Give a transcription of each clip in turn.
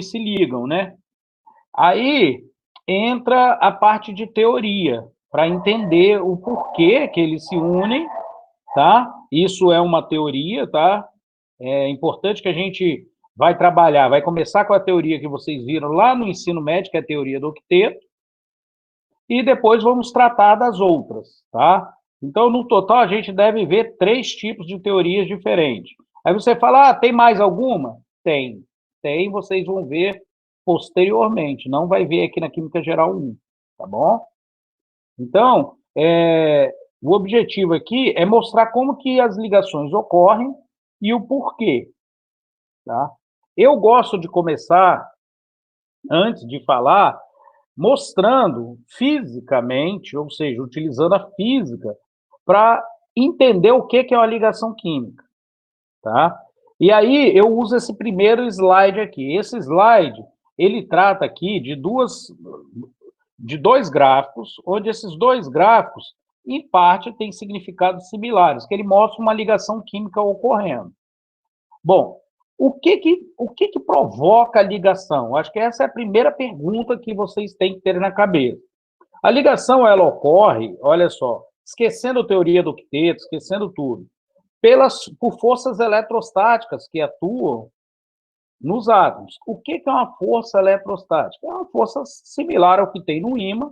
eles se ligam, né? Aí entra a parte de teoria, para entender o porquê que eles se unem, tá? Isso é uma teoria, tá? É importante que a gente vai trabalhar, vai começar com a teoria que vocês viram lá no ensino médio, que é a teoria do octeto, e depois vamos tratar das outras, tá? Então, no total, a gente deve ver 3 tipos de teorias diferentes. Aí você fala, tem mais alguma? Tem. Tem, vocês vão ver posteriormente, não vai ver aqui na Química Geral 1, tá bom? Então, o objetivo aqui é mostrar como que as ligações ocorrem e o porquê, tá? Eu gosto de começar, antes de falar, mostrando fisicamente, ou seja, utilizando a física, para entender o que é uma ligação química, tá? E aí eu uso esse primeiro slide aqui. Esse slide, ele trata aqui de dois gráficos, onde esses dois gráficos, em parte, têm significados similares, que ele mostra uma ligação química ocorrendo. Bom, o que provoca a ligação? Acho que essa é a primeira pergunta que vocês têm que ter na cabeça. A ligação, ela ocorre, olha só, esquecendo a teoria do octeto, esquecendo tudo, por forças eletrostáticas que atuam nos átomos. O que é uma força eletrostática? É uma força similar ao que tem no ímã,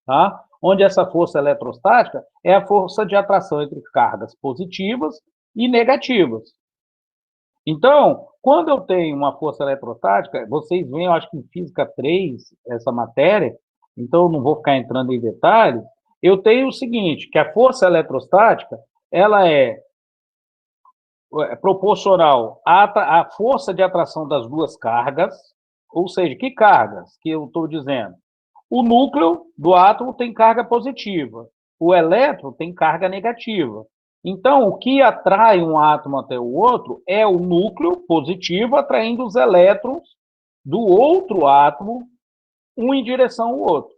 tá? Onde essa força eletrostática é a força de atração entre cargas positivas e negativas. Então, quando eu tenho uma força eletrostática, vocês veem, eu acho que em Física 3, essa matéria, então eu não vou ficar entrando em detalhes, eu tenho o seguinte, que a força eletrostática, ela é proporcional à força de atração das duas cargas, ou seja, que cargas que eu estou dizendo? O núcleo do átomo tem carga positiva, o elétron tem carga negativa. Então, o que atrai um átomo até o outro é o núcleo positivo atraindo os elétrons do outro átomo, um em direção ao outro.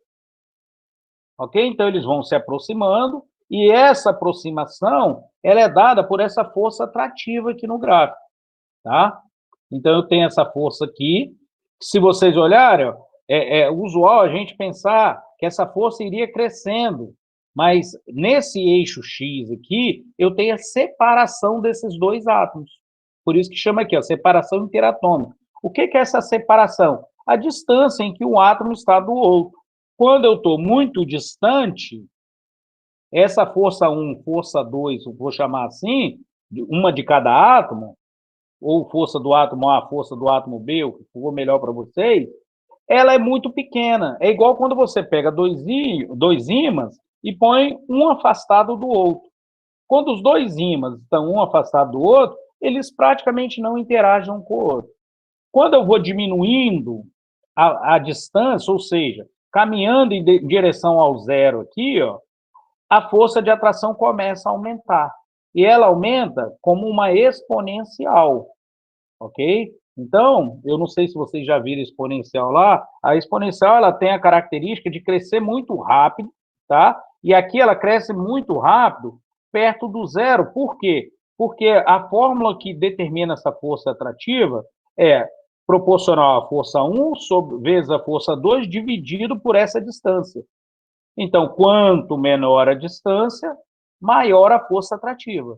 Ok? Então, eles vão se aproximando e essa aproximação ela é dada por essa força atrativa aqui no gráfico. Tá? Então, eu tenho essa força aqui. Se vocês olharem, é usual a gente pensar que essa força iria crescendo, mas nesse eixo X aqui, eu tenho a separação desses dois átomos. Por isso que chama aqui, ó, separação interatômica. O que é essa separação? A distância em que um átomo está do outro. Quando eu estou muito distante, essa força 1, força 2, vou chamar assim, uma de cada átomo, ou força do átomo A, força do átomo B, o que for melhor para vocês, ela é muito pequena. É igual quando você pega dois ímãs e põe um afastado do outro. Quando os dois ímãs estão um afastado do outro, eles praticamente não interagem um com o outro. Quando eu vou diminuindo a distância, ou seja, caminhando em direção ao zero aqui, ó, a força de atração começa a aumentar. E ela aumenta como uma exponencial, ok? Então, eu não sei se vocês já viram exponencial lá, a exponencial ela tem a característica de crescer muito rápido, tá? E aqui ela cresce muito rápido, perto do zero. Por quê? Porque a fórmula que determina essa força atrativa é proporcional à força 1 vezes a força 2 dividido por essa distância. Então, quanto menor a distância, maior a força atrativa.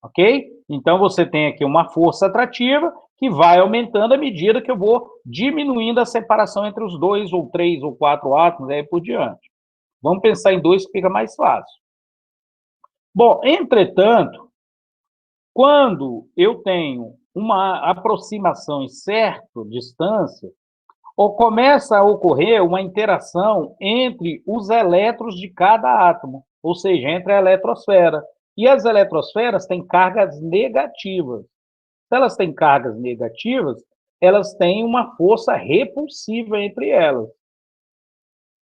Ok? Então, você tem aqui uma força atrativa que vai aumentando à medida que eu vou diminuindo a separação entre os 2, ou 3, ou 4 átomos, aí por diante. Vamos pensar em 2 que fica mais fácil. Bom, entretanto, quando eu tenho uma aproximação em certa distância, ou começa a ocorrer uma interação entre os elétrons de cada átomo, ou seja, entre a eletrosfera. E as eletrosferas têm cargas negativas. Se elas têm cargas negativas, elas têm uma força repulsiva entre elas.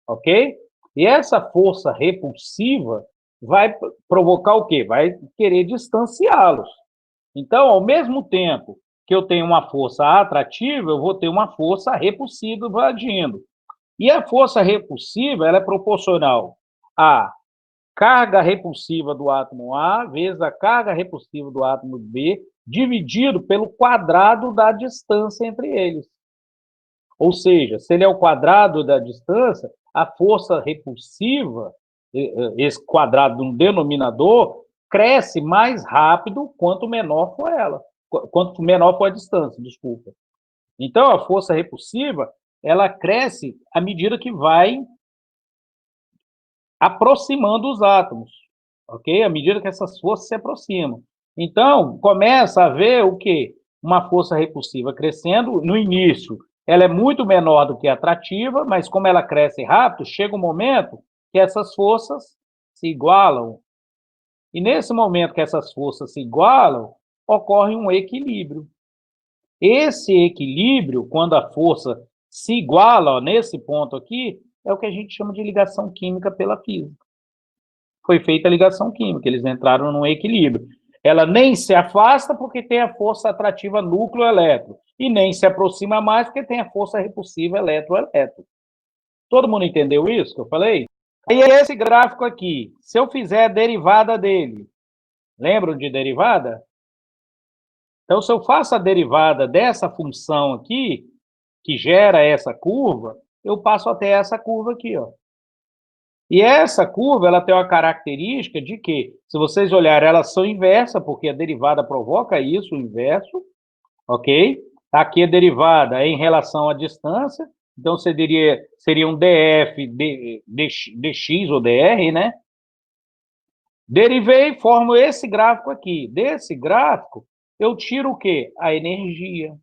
Ok? E essa força repulsiva vai provocar o quê? Vai querer distanciá-los. Então, ao mesmo tempo que eu tenho uma força atrativa, eu vou ter uma força repulsiva agindo. E a força repulsiva ela é proporcional à carga repulsiva do átomo A vezes a carga repulsiva do átomo B, dividido pelo quadrado da distância entre eles. Ou seja, se ele é o quadrado da distância, a força repulsiva, esse quadrado de um denominador, cresce mais rápido quanto menor for ela, quanto menor for a distância, desculpa. Então, a força repulsiva, ela cresce à medida que vai aproximando os átomos, ok? À medida que essas forças se aproximam. Então, começa a haver o quê? Uma força repulsiva crescendo. No início, ela é muito menor do que a atrativa, mas como ela cresce rápido, chega um momento que essas forças se igualam. E nesse momento que essas forças se igualam, ocorre um equilíbrio. Esse equilíbrio, quando a força se iguala, ó, nesse ponto aqui, é o que a gente chama de ligação química pela física. Foi feita a ligação química, eles entraram num equilíbrio. Ela nem se afasta porque tem a força atrativa núcleo-elétron, e nem se aproxima mais porque tem a força repulsiva elétron-elétron. Todo mundo entendeu isso que eu falei? Aí esse gráfico aqui, se eu fizer a derivada dele, lembram de derivada? Então, se eu faço a derivada dessa função aqui, que gera essa curva, eu passo até essa curva aqui, ó. E essa curva, ela tem uma característica de que, se vocês olharem, elas são inversas, porque a derivada provoca isso, o inverso, ok? Aqui a derivada é em relação à distância, então seria um df dx ou dr, né? Derivei e formo esse gráfico aqui. Desse gráfico, eu tiro o quê? A energia.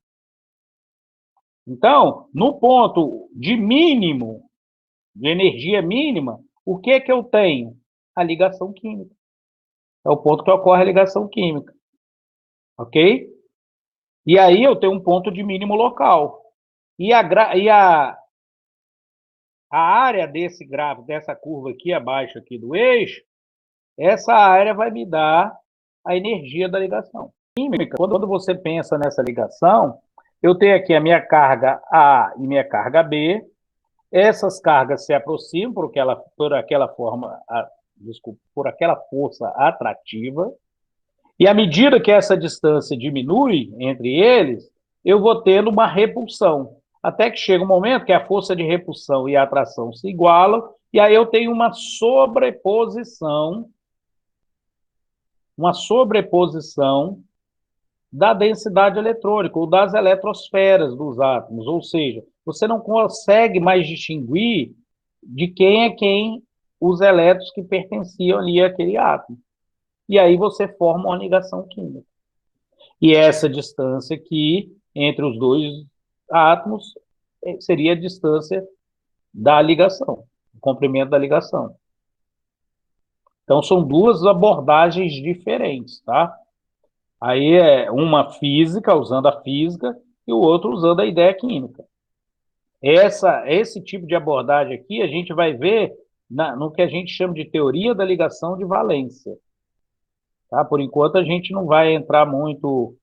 Então, no ponto de mínimo, de energia mínima, o que que eu tenho? A ligação química. É o ponto que ocorre a ligação química. Ok? E aí eu tenho um ponto de mínimo local. E a área desse gráfico, dessa curva aqui abaixo aqui do eixo, essa área vai me dar a energia da ligação. Química, quando você pensa nessa ligação, eu tenho aqui a minha carga A e minha carga B. Essas cargas se aproximam por aquela forma, desculpa, por aquela força atrativa. E à medida que essa distância diminui entre eles, eu vou tendo uma repulsão. Até que chega um momento que a força de repulsão e a atração se igualam, e aí eu tenho uma sobreposição da densidade eletrônica, ou das eletrosferas dos átomos. Ou seja, você não consegue mais distinguir de quem é quem os elétrons que pertenciam ali àquele átomo. E aí você forma uma ligação química. E essa distância aqui, entre os dois átomos, seria a distância da ligação, o comprimento da ligação. Então, são duas abordagens diferentes, tá? Aí é uma física, usando a física, e o outro usando a ideia química. Esse tipo de abordagem aqui a gente vai ver no que a gente chama de teoria da ligação de valência. Tá? Por enquanto a gente não vai entrar muito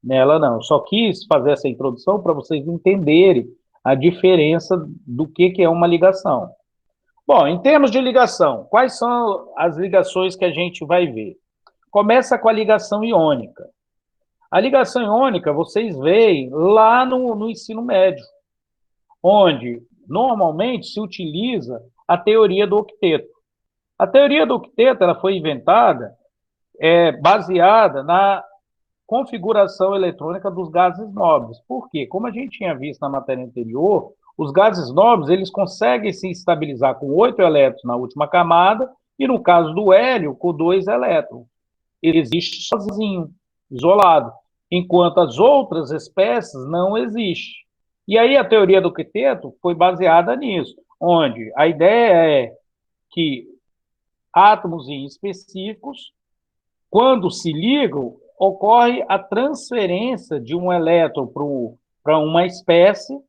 nela, não. Só quis fazer essa introdução para vocês entenderem a diferença do que é uma ligação. Bom, em termos de ligação, quais são as ligações que a gente vai ver? Começa com a ligação iônica. A ligação iônica vocês veem lá no ensino médio, onde normalmente se utiliza a teoria do octeto. A teoria do octeto ela foi inventada baseada na configuração eletrônica dos gases nobres. Por quê? Como a gente tinha visto na matéria anterior, os gases nobres eles conseguem se estabilizar com 8 elétrons na última camada e, no caso do hélio, com 2 elétrons. Ele existe sozinho, isolado, enquanto as outras espécies não existem. E aí a teoria do quinteto foi baseada nisso, onde a ideia é que átomos específicos, quando se ligam, ocorre a transferência de um elétron para uma espécie,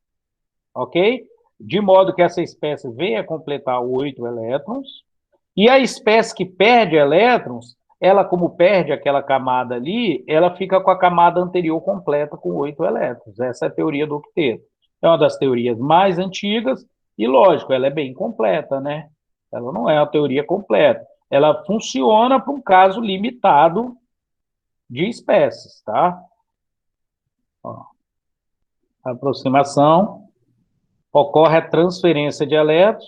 ok? De modo que essa espécie venha completar 8 elétrons, e a espécie que perde elétrons, ela, como perde aquela camada ali, ela fica com a camada anterior completa com 8 elétrons. Essa é a teoria do octeto. É uma das teorias mais antigas e, lógico, ela é bem completa, né? Ela não é uma teoria completa. Ela funciona para um caso limitado de espécies, tá? Ó, aproximação. ocorre a transferência de elétrons.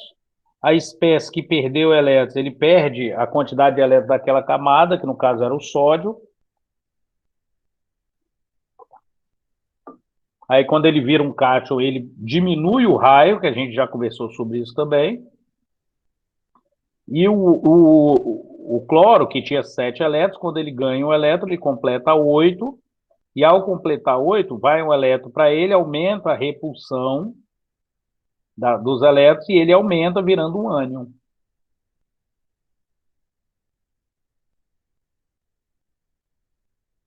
A espécie que perdeu elétrons, ele perde a quantidade de elétrons daquela camada, que no caso era o sódio. Aí, quando ele vira um cátion, ele diminui o raio, que a gente já conversou sobre isso também. E o cloro, que tinha 7 elétrons, quando ele ganha um elétron, ele completa 8. E ao completar 8, vai um elétron para ele, aumenta a repulsão dos elétrons e ele aumenta virando um ânion.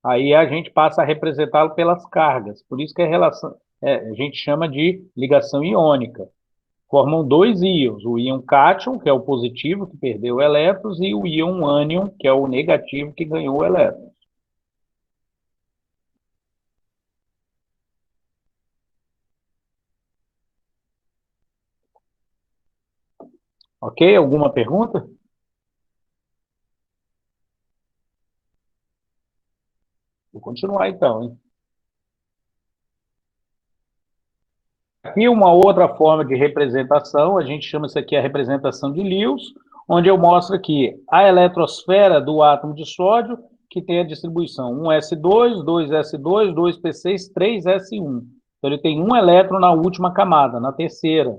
Aí a gente passa a representá-lo pelas cargas. Por isso que a gente chama de ligação iônica. Formam dois íons, o íon cátion, que é o positivo, que perdeu elétrons, e o íon ânion, que é o negativo, que ganhou elétrons. Ok? Alguma pergunta? Vou continuar então, hein? Aqui uma outra forma de representação, a gente chama isso aqui a representação de Lewis, onde eu mostro aqui a eletrosfera do átomo de sódio, que tem a distribuição 1s2, 2s2, 2p6, 3s1. Então ele tem um elétron na última camada, na terceira.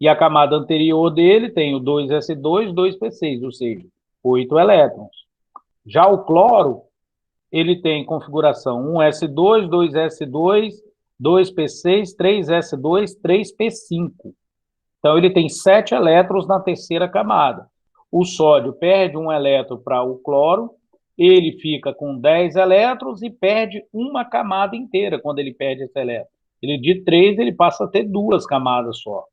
E a camada anterior dele tem o 2s2, 2p6, ou seja, 8 elétrons. Já o cloro, ele tem configuração 1s2, 2s2, 2p6, 3s2, 3p5. Então, ele tem 7 elétrons na terceira camada. O sódio perde um elétron para o cloro, ele fica com 10 elétrons e perde uma camada inteira quando ele perde esse elétron. Ele de 3, ele passa a ter 2 camadas só.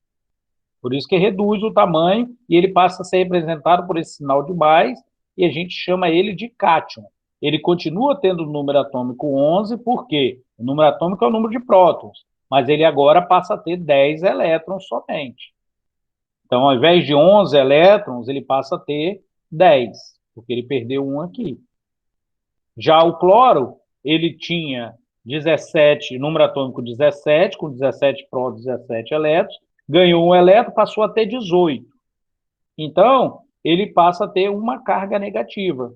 Por isso que reduz o tamanho e ele passa a ser representado por esse sinal de mais e a gente chama ele de cátion. Ele continua tendo o número atômico 11, porque o número atômico é o número de prótons, mas ele agora passa a ter 10 elétrons somente. Então, ao invés de 11 elétrons, ele passa a ter 10, porque ele perdeu um aqui. Já o cloro, ele tinha 17, número atômico 17, com 17 prótons, 17 elétrons, ganhou um elétron, passou a ter 18. Então, ele passa a ter uma carga negativa.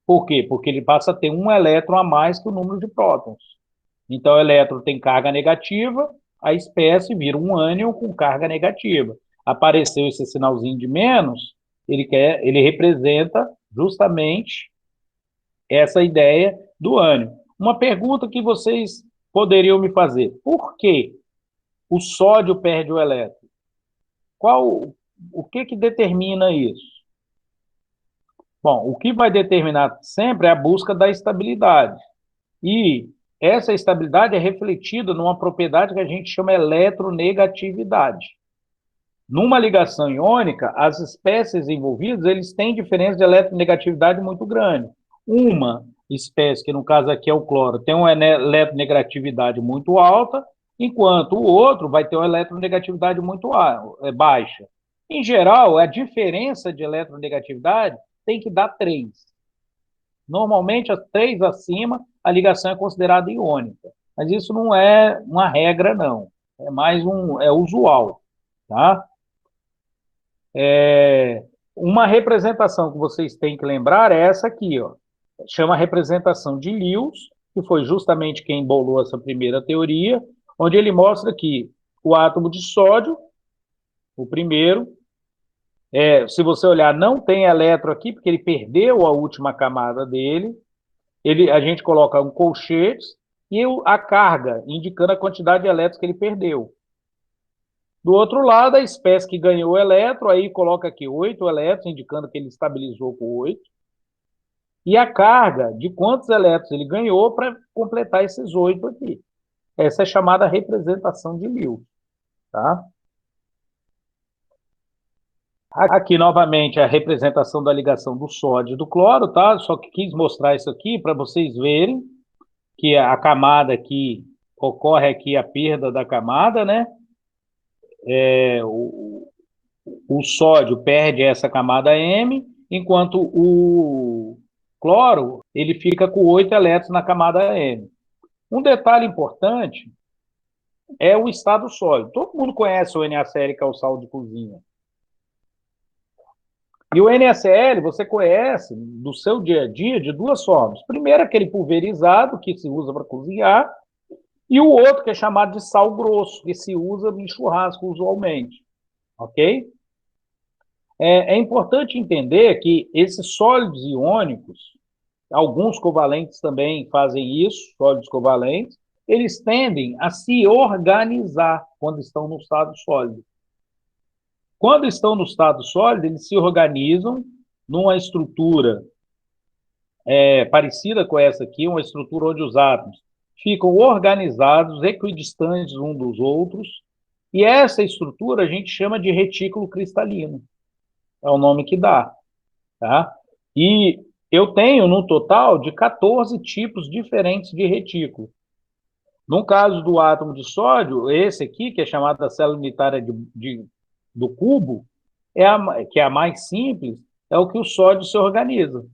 Por quê? Porque ele passa a ter um elétron a mais que o número de prótons. Então, o elétron tem carga negativa, a espécie vira um ânion com carga negativa. Apareceu esse sinalzinho de menos, ele representa justamente essa ideia do ânion. Uma pergunta que vocês poderiam me fazer: por que o sódio perde o elétron? O que determina isso? Bom, o que vai determinar sempre é a busca da estabilidade. E essa estabilidade é refletida numa propriedade que a gente chama eletronegatividade. Numa ligação iônica, as espécies envolvidas, eles têm diferença de eletronegatividade muito grande. Uma espécie, que no caso aqui é o cloro, tem uma eletronegatividade muito alta, enquanto o outro vai ter uma eletronegatividade muito baixa. Em geral, a diferença de eletronegatividade tem que dar 3. Normalmente, as 3 acima, a ligação é considerada iônica. Mas isso não é uma regra, não. É mais é usual. Tá? Uma representação que vocês têm que lembrar é essa aqui, ó. Chama representação de Lewis, que foi justamente quem bolou essa primeira teoria, onde ele mostra que o átomo de sódio, o primeiro, se você olhar, não tem elétron aqui, porque ele perdeu a última camada dele. A gente coloca um colchete e a carga, indicando a quantidade de elétrons que ele perdeu. Do outro lado, a espécie que ganhou o elétron, aí coloca aqui 8 elétrons, indicando que ele estabilizou com 8. E a carga de quantos elétrons ele ganhou para completar esses 8 aqui. Essa é chamada representação de Lewis. Tá? Aqui, novamente, a representação da ligação do sódio e do cloro, tá? Só que quis mostrar isso aqui para vocês verem que a camada aqui, ocorre aqui a perda da camada, né? O sódio perde essa camada M, enquanto o cloro, ele fica com 8 elétrons na camada M. Um detalhe importante é o estado sólido. Todo mundo conhece o NaCl, que é o sal de cozinha. E o NaCl você conhece do seu dia a dia de duas formas. Primeiro, aquele pulverizado que se usa para cozinhar, e o outro que é chamado de sal grosso, que se usa em churrasco usualmente. Ok? É importante entender que esses sólidos iônicos, alguns covalentes também fazem isso, sólidos covalentes, eles tendem a se organizar quando estão no estado sólido. Quando estão no estado sólido, eles se organizam numa estrutura parecida com essa aqui, uma estrutura onde os átomos ficam organizados, equidistantes uns dos outros, e essa estrutura a gente chama de retículo cristalino. É o nome que dá. Tá? E eu tenho, no total, de 14 tipos diferentes de retículo. No caso do átomo de sódio, esse aqui, que é chamado da célula unitária do cubo, que é a mais simples, é o que o sódio se organiza.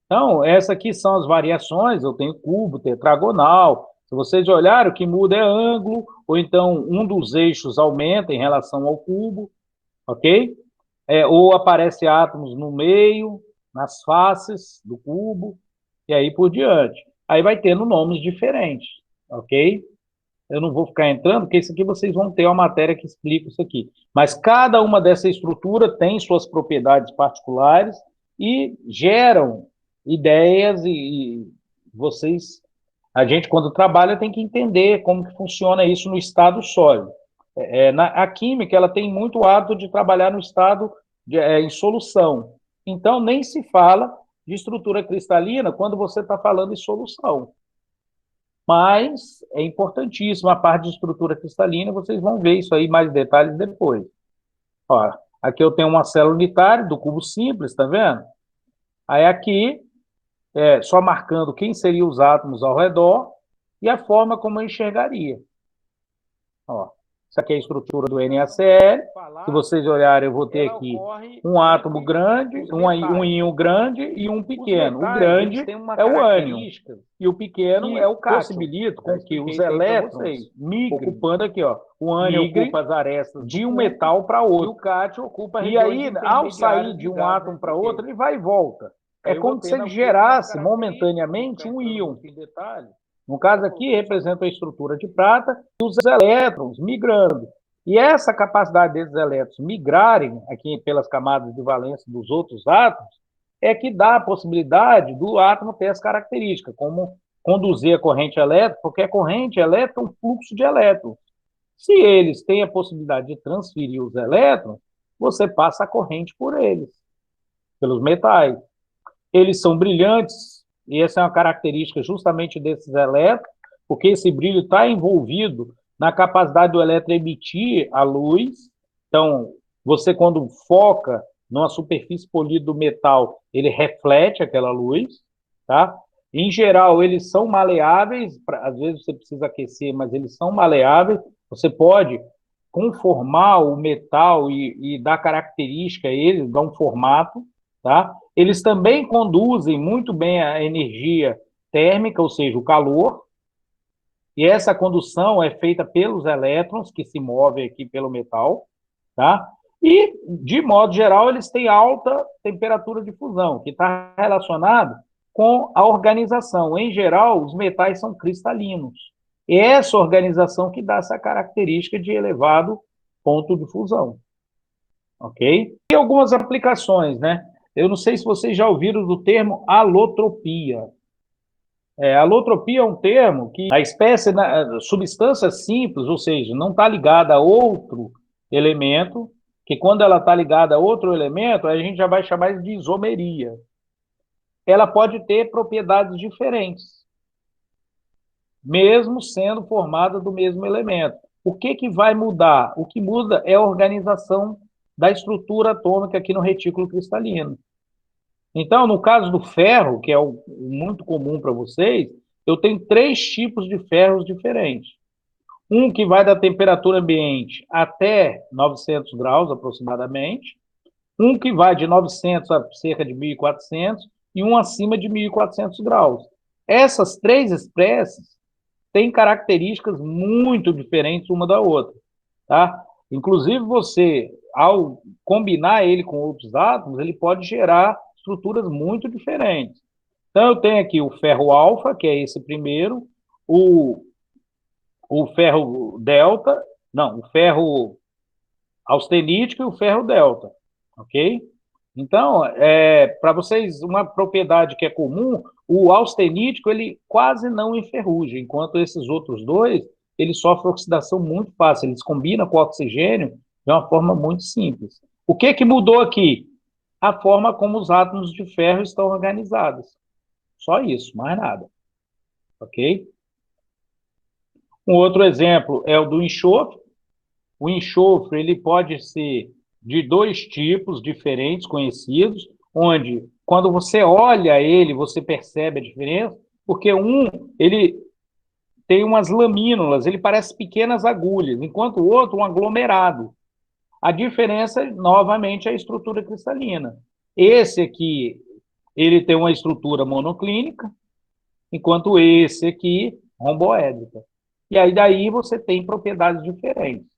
Então, essas aqui são as variações, eu tenho cubo, tetragonal. Se vocês olharem, o que muda é ângulo, ou então um dos eixos aumenta em relação ao cubo, ok? Ou aparece átomos no meio, nas faces do cubo, e aí por diante. Aí vai tendo nomes diferentes, ok? Eu não vou ficar entrando, porque isso aqui vocês vão ter uma matéria que explica isso aqui. Mas cada uma dessa estrutura tem suas propriedades particulares e geram ideias e vocês, a gente quando trabalha tem que entender como que funciona isso no estado sólido. A química ela tem muito hábito de trabalhar no estado em solução. Então nem se fala de estrutura cristalina quando você está falando em solução. Mas é importantíssima a parte de estrutura cristalina, vocês vão ver isso aí mais detalhes depois. Ó, aqui eu tenho uma célula unitária do cubo simples, tá vendo? Aí aqui, só marcando quem seriam os átomos ao redor e a forma como eu enxergaria. Ó, isso aqui é a estrutura do NaCl. Se vocês olharem, eu vou ter aqui um átomo grande, um íon grande e um pequeno. O grande é o ânion e o pequeno é o cátion. Possibilita com que os elétrons migrem, ocupando aqui, ó, o ânion ocupa as arestas de um metal para outro. E o cátion ocupa a região. E aí, ao sair de um átomo para outro, ele vai e volta. É como se ele gerasse momentaneamente um íon. No caso aqui, representa a estrutura de prata e os elétrons migrando. E essa capacidade desses elétrons migrarem aqui pelas camadas de valência dos outros átomos é que dá a possibilidade do átomo ter essa característica, como conduzir a corrente elétrica, porque a corrente elétrica é um fluxo de elétrons. Se eles têm a possibilidade de transferir os elétrons, você passa a corrente por eles, pelos metais. Eles são brilhantes, e essa é uma característica justamente desses elétrons, porque esse brilho está envolvido na capacidade do elétron emitir a luz. Então, você quando foca numa superfície polida do metal, ele reflete aquela luz, tá? Em geral, eles são maleáveis, às vezes você precisa aquecer, mas eles são maleáveis. Você pode conformar o metal e dar característica a ele, dar um formato, tá? Eles também conduzem muito bem a energia térmica, ou seja, o calor, e essa condução é feita pelos elétrons que se movem aqui pelo metal, tá? E, de modo geral, eles têm alta temperatura de fusão, que está relacionado com a organização. Em geral, os metais são cristalinos. E é essa organização que dá essa característica de elevado ponto de fusão. Ok? E algumas aplicações, né? Eu não sei se vocês já ouviram do termo alotropia. Alotropia é um termo que a espécie, substância simples, ou seja, não está ligada a outro elemento, que quando ela está ligada a outro elemento, a gente já vai chamar de isomeria. Ela pode ter propriedades diferentes, mesmo sendo formada do mesmo elemento. O que vai mudar? O que muda é a organização da estrutura atômica aqui no retículo cristalino. Então, no caso do ferro, que é muito comum para vocês, eu tenho 3 tipos de ferros diferentes. Um que vai da temperatura ambiente até 900 graus, aproximadamente. Um que vai de 900 a cerca de 1.400 e um acima de 1.400 graus. Essas 3 espécies, têm características muito diferentes uma da outra, tá? Inclusive, você, ao combinar ele com outros átomos, ele pode gerar estruturas muito diferentes. Então, eu tenho aqui o ferro alfa, que é esse primeiro, o, o ferro delta, não, o ferro austenítico e o ferro delta, ok? Então, para vocês, uma propriedade que é comum, o austenítico, ele quase não enferruja, enquanto esses outros dois, ele sofre oxidação muito fácil, eles combinam com o oxigênio de uma forma muito simples. O que que mudou aqui? A forma como os átomos de ferro estão organizados. Só isso, mais nada, ok? Um outro exemplo é o do enxofre. O enxofre ele pode ser de dois tipos diferentes, conhecidos, onde, quando você olha ele, você percebe a diferença, porque um, ele tem umas lamínulas, ele parece pequenas agulhas, enquanto o outro, um aglomerado. A diferença, novamente, é a estrutura cristalina. Esse aqui, ele tem uma estrutura monoclínica, enquanto esse aqui, romboédrica. E aí, daí, você tem propriedades diferentes.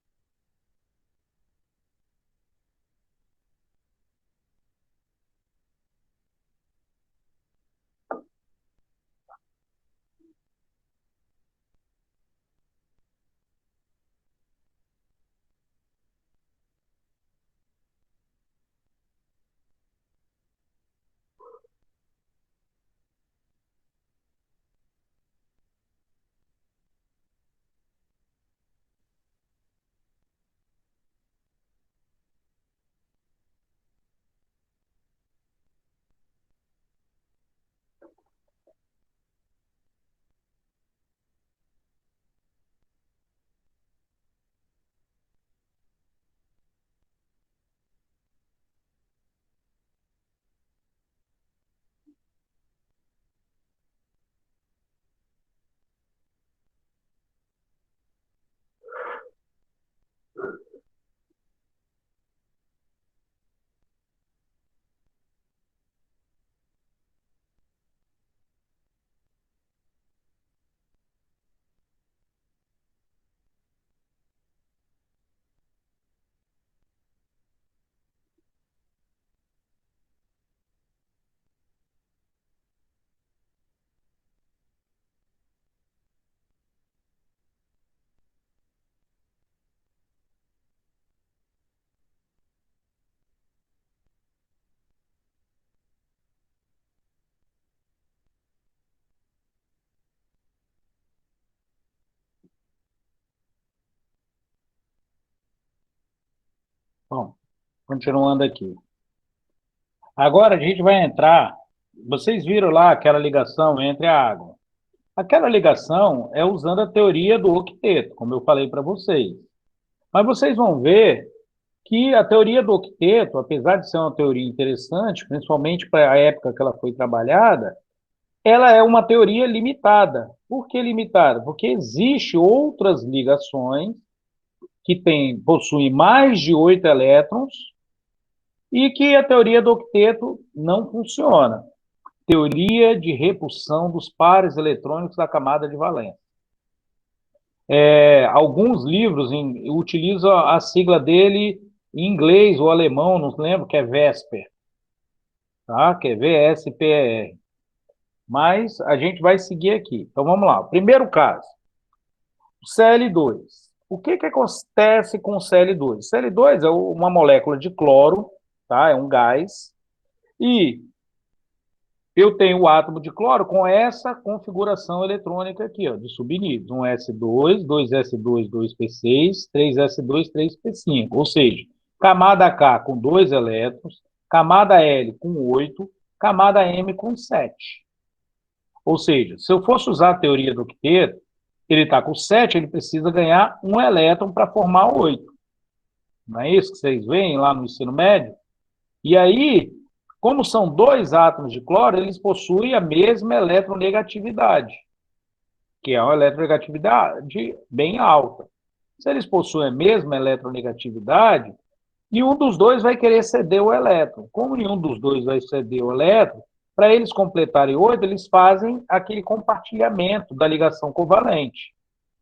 Bom, continuando aqui. Agora a gente vai entrar. Vocês viram lá aquela ligação entre a água. Aquela ligação é usando a teoria do octeto, como eu falei para vocês. Mas vocês vão ver que a teoria do octeto, apesar de ser uma teoria interessante, principalmente para a época que ela foi trabalhada, ela é uma teoria limitada. Por que limitada? Porque existe outras ligações que possuem mais de 8 elétrons e que a teoria do octeto não funciona. Teoria de repulsão dos pares eletrônicos da camada de valência. Alguns livros utilizam a sigla dele em inglês ou alemão, não lembro, que é VESPER, tá? Que é VSPR. Mas a gente vai seguir aqui. Então vamos lá. Primeiro caso, o Cl2. O que acontece com o Cl2? O Cl2 é uma molécula de cloro, tá? É um gás. E eu tenho o átomo de cloro com essa configuração eletrônica aqui, ó, de subníveis. Um S2, 2S2, 2P6, 3S2, 3P5. Ou seja, camada K com 2 elétrons, camada L com 8, camada M com 7. Ou seja, se eu fosse usar a teoria do octeto, ele está com 7, ele precisa ganhar um elétron para formar 8. Não é isso que vocês veem lá no ensino médio? E aí, como são dois átomos de cloro, eles possuem a mesma eletronegatividade, que é uma eletronegatividade bem alta. Se eles possuem a mesma eletronegatividade, nenhum dos dois vai querer ceder o elétron. Como nenhum dos dois vai ceder o elétron, Para eles completarem 8, eles fazem aquele compartilhamento da ligação covalente.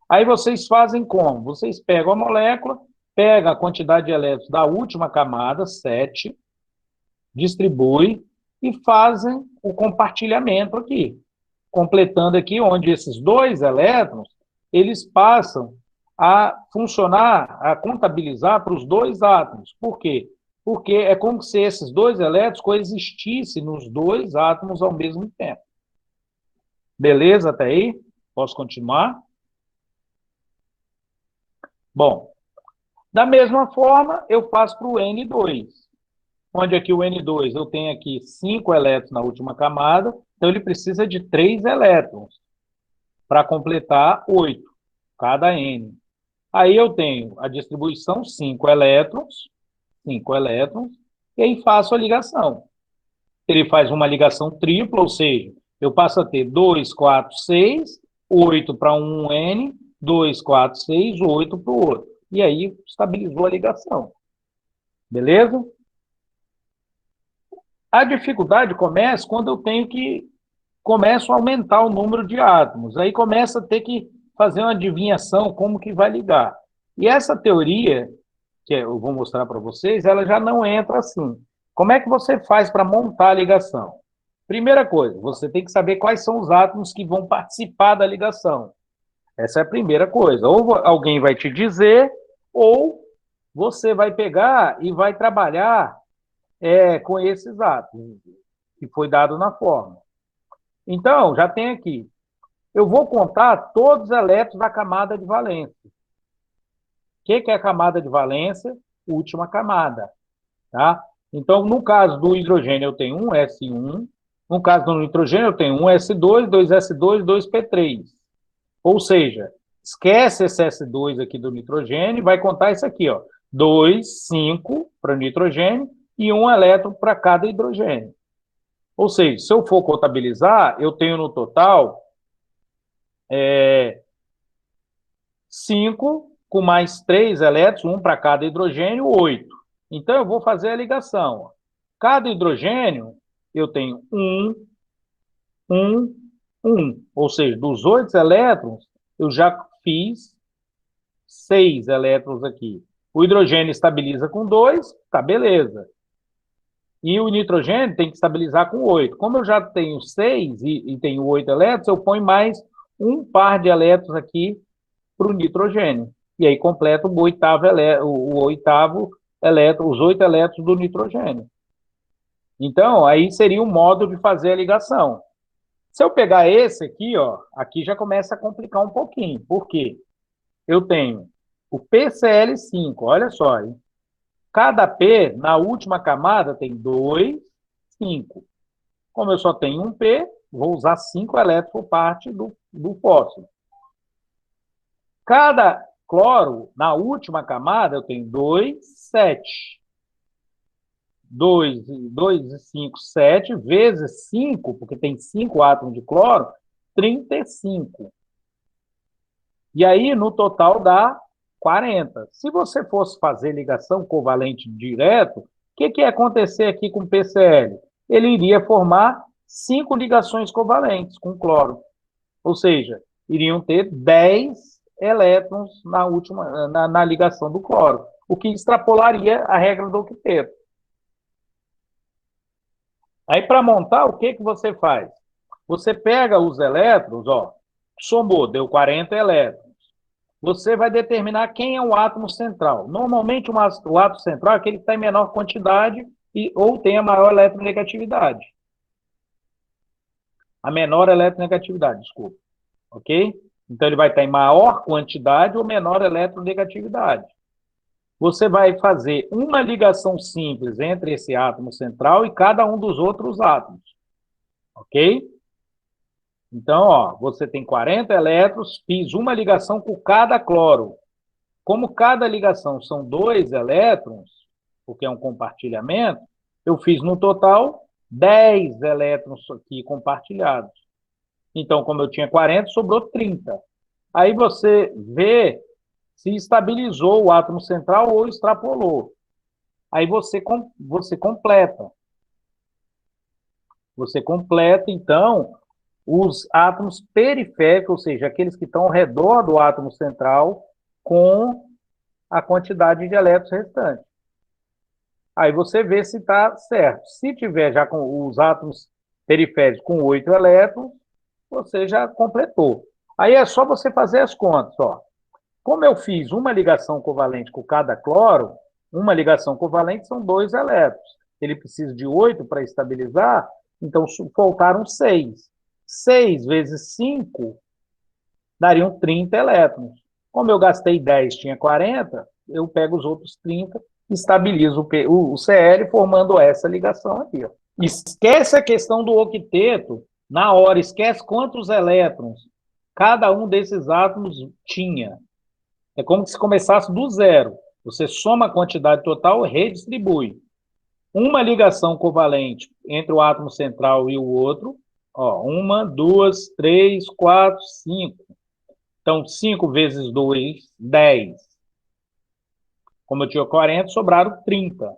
Aí vocês fazem como? Vocês pegam a molécula, pegam a quantidade de elétrons da última camada, 7, distribui e fazem o compartilhamento aqui, completando aqui onde esses 2 elétrons, eles passam a funcionar, a contabilizar para os 2 átomos. Por quê? Porque é como se esses 2 elétrons coexistissem nos 2 átomos ao mesmo tempo. Beleza até aí? Posso continuar? Bom, da mesma forma, eu faço para o N2, onde aqui o N2 eu tenho aqui 5 elétrons na última camada, então ele precisa de 3 elétrons para completar 8, cada N. Aí eu tenho a distribuição 5 elétrons, e aí faço a ligação. Ele faz uma ligação tripla, ou seja, eu passo a ter 2, 4, 6, 8 para um N, 2, 4, 6, 8 para o outro. E aí estabilizou a ligação. Beleza? A dificuldade começa quando eu tenho que começo a aumentar o número de átomos. Aí começa a ter que fazer uma adivinhação como que vai ligar. E essa teoria, que eu vou mostrar para vocês, ela já não entra assim. Como é que você faz para montar a ligação? Primeira coisa, você tem que saber quais são os átomos que vão participar da ligação. Essa é a primeira coisa. Ou alguém vai te dizer, ou você vai pegar e vai trabalhar com esses átomos que foi dado na fórmula. Então, já tem aqui. Eu vou contar todos os elétrons da camada de valência. O que é a camada de valência? Última camada. Tá? Então, no caso do hidrogênio, eu tenho um S1. No caso do nitrogênio, eu tenho um S2, 2S2, 2P3. Ou seja, esquece esse S2 aqui do nitrogênio e vai contar isso aqui, ó. 2, 5 para nitrogênio e um elétron para cada hidrogênio. Ou seja, se eu for contabilizar, eu tenho no total 5 com mais 3 elétrons, um para cada hidrogênio, 8. Então, eu vou fazer a ligação. Cada hidrogênio, eu tenho 1, 1, 1. Ou seja, dos 8 elétrons, eu já fiz 6 elétrons aqui. O hidrogênio estabiliza com 2, tá beleza. E o nitrogênio tem que estabilizar com 8. Como eu já tenho 6 e tenho 8 elétrons, eu ponho mais um par de elétrons aqui para o nitrogênio. E aí completa o oitavo elétron, os 8 elétrons do nitrogênio. Então, aí seria um modo de fazer a ligação. Se eu pegar esse aqui, ó, aqui já começa a complicar um pouquinho. Por quê? Eu tenho o PCl5, olha só, hein? Cada P, na última camada, tem 2, 5. Como eu só tenho um P, vou usar 5 elétrons por parte do fósforo. Cada cloro, na última camada, eu tenho 2, 7. 2 e 5, 7, vezes 5, porque tem 5 átomos de cloro, 35. E aí, no total, dá 40. Se você fosse fazer ligação covalente direto, o que ia acontecer aqui com o PCl? Ele iria formar 5 ligações covalentes com cloro. Ou seja, iriam ter 10 elétrons na ligação do cloro, o que extrapolaria a regra do octeto. Aí, para montar, o que você faz? Você pega os elétrons, ó, somou, deu 40 elétrons. Você vai determinar quem é o átomo central. Normalmente, o átomo central é aquele que está em menor quantidade ou tem a maior eletronegatividade. A menor eletronegatividade, desculpa. Ok? Então, ele vai estar em maior quantidade ou menor eletronegatividade. Você vai fazer uma ligação simples entre esse átomo central e cada um dos outros átomos. Ok? Então, ó, você tem 40 elétrons, fiz uma ligação com cada cloro. Como cada ligação são 2 elétrons, porque é um compartilhamento, eu fiz no total 10 elétrons aqui compartilhados. Então, como eu tinha 40, sobrou 30. Aí você vê se estabilizou o átomo central ou extrapolou. Aí você completa. Você completa, então, os átomos periféricos, ou seja, aqueles que estão ao redor do átomo central, com a quantidade de elétrons restantes. Aí você vê se está certo. Se tiver já com os átomos periféricos com 8 elétrons, você já completou. Aí é só você fazer as contas, ó. Como eu fiz uma ligação covalente com cada cloro, uma ligação covalente são 2 elétrons. Ele precisa de 8 para estabilizar, então faltaram 6. 6 vezes 5 dariam 30 elétrons. Como eu gastei 10, tinha 40, eu pego os outros 30, estabilizo o Cl formando essa ligação aqui. Ó. Esquece a questão do octeto, na hora, esquece quantos elétrons cada um desses átomos tinha. É como se começasse do zero. Você soma a quantidade total e redistribui. Uma ligação covalente entre o átomo central e o outro, ó, 1, 2, 3, 4, 5. Então, 5 vezes 2, 10. Como eu tinha 40, sobraram 30.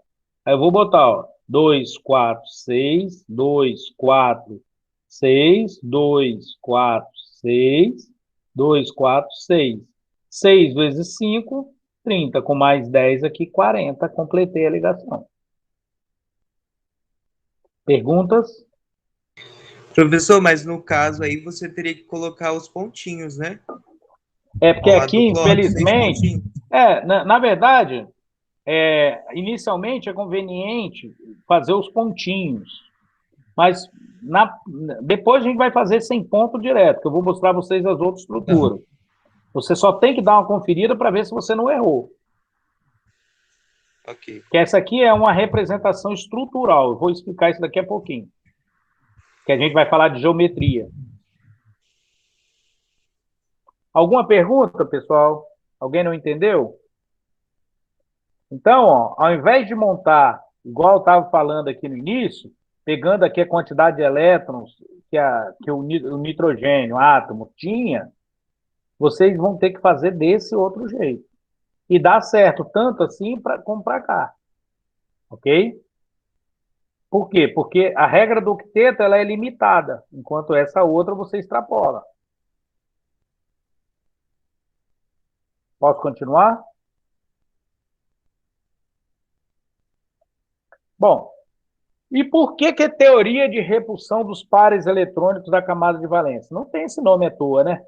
Aí eu vou botar, ó, 2, 4, 6, 2, 4, 6, 2, 4, 6, 2, 4, 6. 6 vezes 5, 30. Com mais 10 aqui, 40. Completei a ligação. Perguntas? Professor, mas no caso aí você teria que colocar os pontinhos, né? É porque Ao lado aqui, do cloro, 6 infelizmente, pontinhos. na verdade, inicialmente é conveniente fazer os pontinhos, mas depois a gente vai fazer sem ponto direto, que eu vou mostrar a vocês as outras Aham, estruturas. Você só tem que dar uma conferida para ver se você não errou. ok. Que essa aqui é uma representação estrutural. Eu vou explicar isso daqui a pouquinho. Que a gente vai falar de geometria. Alguma pergunta, pessoal? Alguém não entendeu? Então, ó, ao invés de montar, igual eu estava falando aqui no início, pegando aqui a quantidade de elétrons que o nitrogênio, átomo, tinha, vocês vão ter que fazer desse outro jeito. E dá certo, tanto assim como para cá. Ok? Por quê? Porque a regra do octeto ela é limitada, enquanto essa outra você extrapola. Posso continuar? Bom, e por que é teoria de repulsão dos pares eletrônicos da camada de valência? Não tem esse nome à toa, né?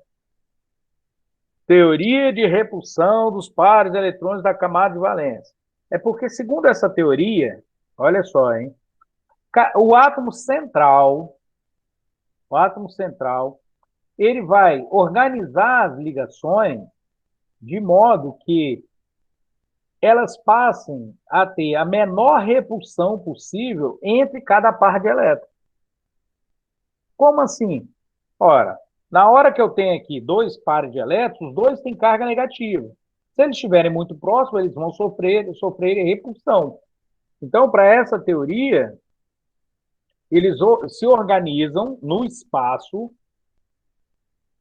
Teoria de repulsão dos pares eletrônicos da camada de valência. É porque, segundo essa teoria, olha só, hein? O átomo central, ele vai organizar as ligações de modo que elas passem a ter a menor repulsão possível entre cada par de elétrons. Como assim? Ora, na hora que eu tenho aqui dois pares de elétrons, os dois têm carga negativa. Se eles estiverem muito próximos, eles vão sofrer repulsão. Então, para essa teoria, eles se organizam no espaço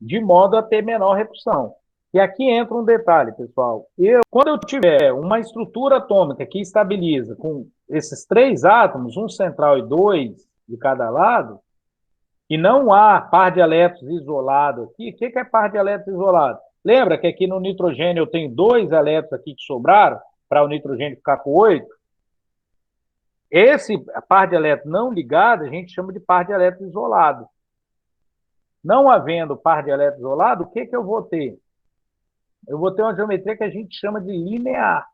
de modo a ter menor repulsão. E aqui entra um detalhe, pessoal. Quando eu tiver uma estrutura atômica que estabiliza com esses 3 átomos, um central e 2 de cada lado, e não há par de elétrons isolado aqui, o que é par de elétrons isolado? Lembra que aqui no nitrogênio eu tenho 2 elétrons aqui que sobraram, para o nitrogênio ficar com 8? Esse par de elétrons não ligado, a gente chama de par de elétrons isolado. Não havendo par de elétrons isolado, o que eu vou ter? Eu vou ter uma geometria que a gente chama de linear,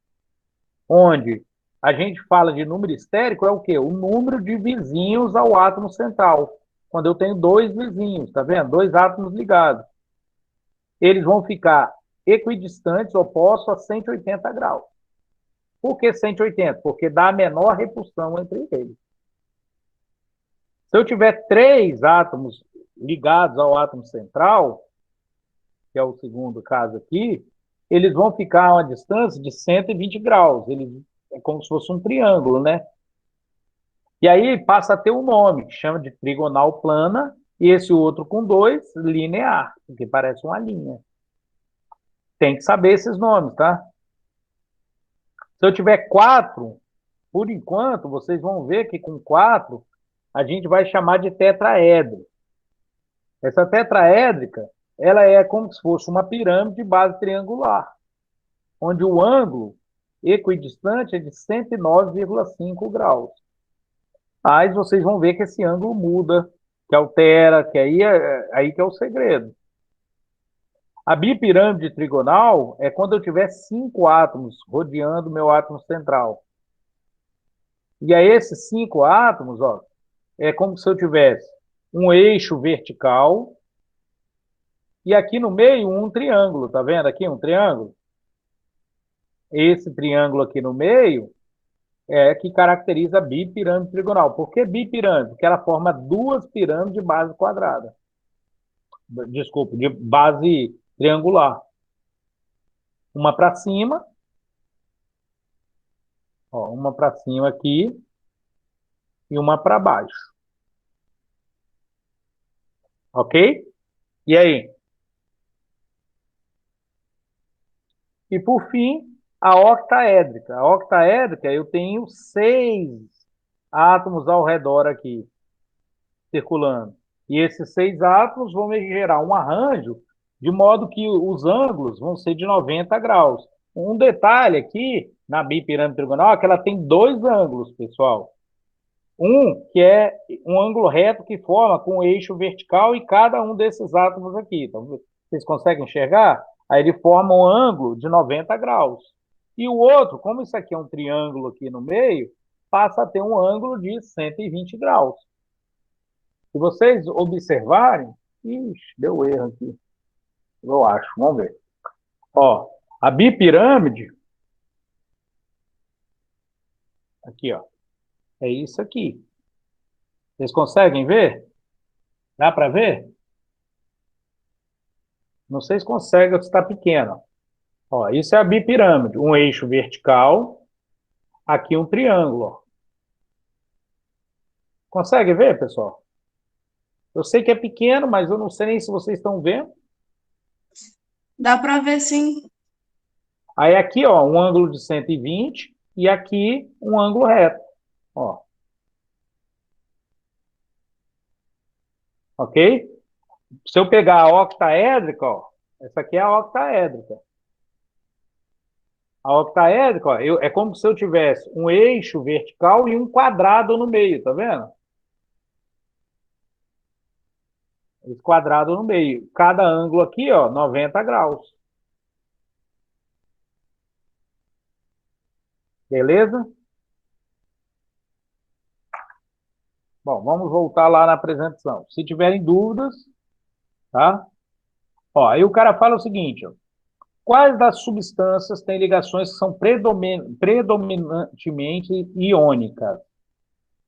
onde a gente fala de número estérico, é o quê? O número de vizinhos ao átomo central. Quando eu tenho 2 vizinhos, tá vendo? 2 átomos ligados. Eles vão ficar equidistantes, opostos a 180 graus. Por que 180? Porque dá a menor repulsão entre eles. Se eu tiver 3 átomos ligados ao átomo central, que é o segundo caso aqui, eles vão ficar a uma distância de 120 graus. É como se fosse um triângulo, né? E aí passa a ter um nome, que chama de trigonal plana, e esse outro com 2, linear, porque parece uma linha. Tem que saber esses nomes, tá? Se eu tiver 4, por enquanto, vocês vão ver que com 4 a gente vai chamar de tetraedro. Essa tetraédrica, ela é como se fosse uma pirâmide de base triangular, onde o ângulo equidistante é de 109,5 graus. Mas vocês vão ver que esse ângulo muda, que altera, que aí que é o segredo. A bipirâmide trigonal é quando eu tiver 5 átomos rodeando o meu átomo central. E aí esses 5 átomos, ó, é como se eu tivesse um eixo vertical e aqui no meio um triângulo, tá vendo aqui um triângulo? Esse triângulo aqui no meio é que caracteriza a bipirâmide trigonal. Por que bipirâmide? Porque ela forma duas pirâmides de base quadrada. Desculpa, de base triangular. Uma para cima, ó, uma para cima aqui e uma para baixo. Ok? E aí? E por fim, a octaédrica. A octaédrica, eu tenho 6 átomos ao redor aqui, circulando. E esses 6 átomos vão me gerar um arranjo de modo que os ângulos vão ser de 90 graus. Um detalhe aqui na bipirâmide trigonal é que ela tem 2 ângulos, pessoal. Um que é um ângulo reto que forma com o eixo vertical e cada um desses átomos aqui. Então, vocês conseguem enxergar? Aí ele forma um ângulo de 90 graus. E o outro, como isso aqui é um triângulo aqui no meio, passa a ter um ângulo de 120 graus. Se vocês observarem, ixi, deu erro aqui. Eu acho, vamos ver. Ó, a bipirâmide, aqui, ó, é isso aqui. Vocês conseguem ver? Dá para ver? Não sei se consegue ou se está pequeno. Ó, isso é a bipirâmide, um eixo vertical, aqui um triângulo. Ó. Consegue ver, pessoal? Eu sei que é pequeno, mas eu não sei nem se vocês estão vendo. Dá para ver, sim. Aí aqui, ó, um ângulo de 120 e aqui um ângulo reto. Ó. Ok? Se eu pegar a octaédrica, ó, essa aqui é a octaédrica. A octaédrica, ó, é como se eu tivesse um eixo vertical e um quadrado no meio, tá vendo? Esse quadrado no meio. Cada ângulo aqui, ó, 90 graus. Beleza? Bom, vamos voltar lá na apresentação. Se tiverem dúvidas, tá? Ó, aí o cara fala o seguinte, ó. Quais das substâncias têm ligações que são predominantemente iônicas?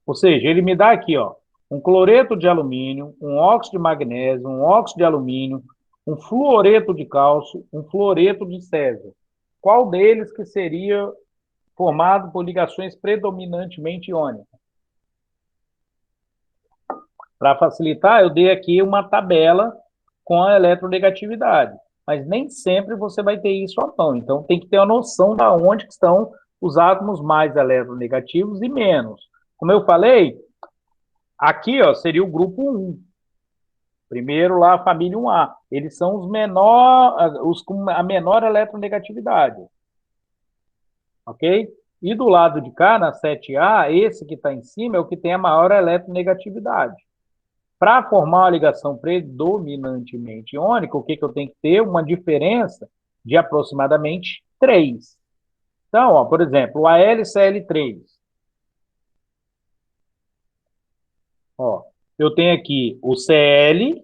Ou seja, ele me dá aqui, ó, um cloreto de alumínio, um óxido de magnésio, um óxido de alumínio, um fluoreto de cálcio, um fluoreto de césio. Qual deles que seria formado por ligações predominantemente iônicas? Para facilitar, eu dei aqui uma tabela com a eletronegatividade, mas nem sempre você vai ter isso à mão. Então, tem que ter uma noção de onde estão os átomos mais eletronegativos e menos. Como eu falei, aqui ó, seria o grupo 1. Primeiro lá, a família 1A. Eles são os com a menor eletronegatividade. Ok? E do lado de cá, na 7A, esse que está em cima é o que tem a maior eletronegatividade. Para formar uma ligação predominantemente iônica, o que eu tenho que ter? Uma diferença de aproximadamente 3. Então, ó, por exemplo, o AlCl3. Ó, eu tenho aqui o Cl,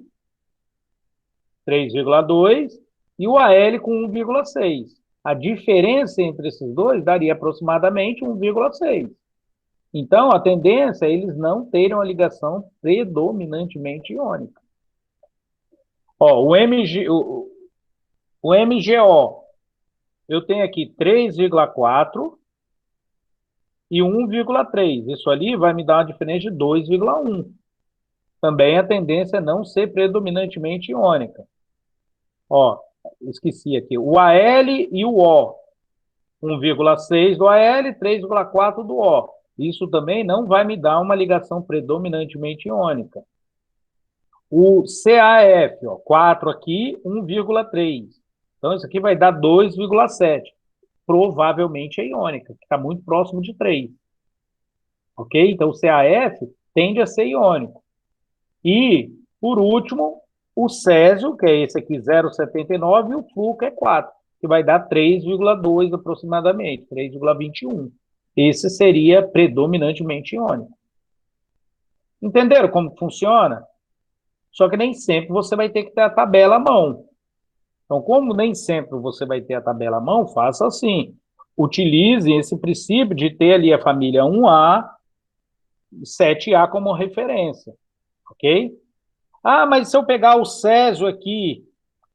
3,2, e o Al com 1,6. A diferença entre esses dois daria aproximadamente 1,6. Então, a tendência é eles não terem uma ligação predominantemente iônica. Ó, o MgO, eu tenho aqui 3,4 e 1,3. Isso ali vai me dar uma diferença de 2,1. Também a tendência é não ser predominantemente iônica. Ó, esqueci aqui. O Al e o O. 1,6 do Al, 3,4 do O. isso também não vai me dar uma ligação predominantemente iônica. O CAF, ó, 4 aqui, 1,3. Então, isso aqui vai dar 2,7. Provavelmente é iônica, que está muito próximo de 3. Ok? Então, o CAF tende a ser iônico. E, por último, o césio, que é esse aqui, 0,79, e o flu, que é 4, que vai dar 3,2 aproximadamente, 3,21. Esse seria predominantemente iônico. Entenderam como funciona? Só que nem sempre você vai ter que ter a tabela à mão. Então, como nem sempre você vai ter a tabela à mão, faça assim. Utilize esse princípio de ter ali a família 1A, 7A como referência. Ok? Ah, mas se eu pegar o césio aqui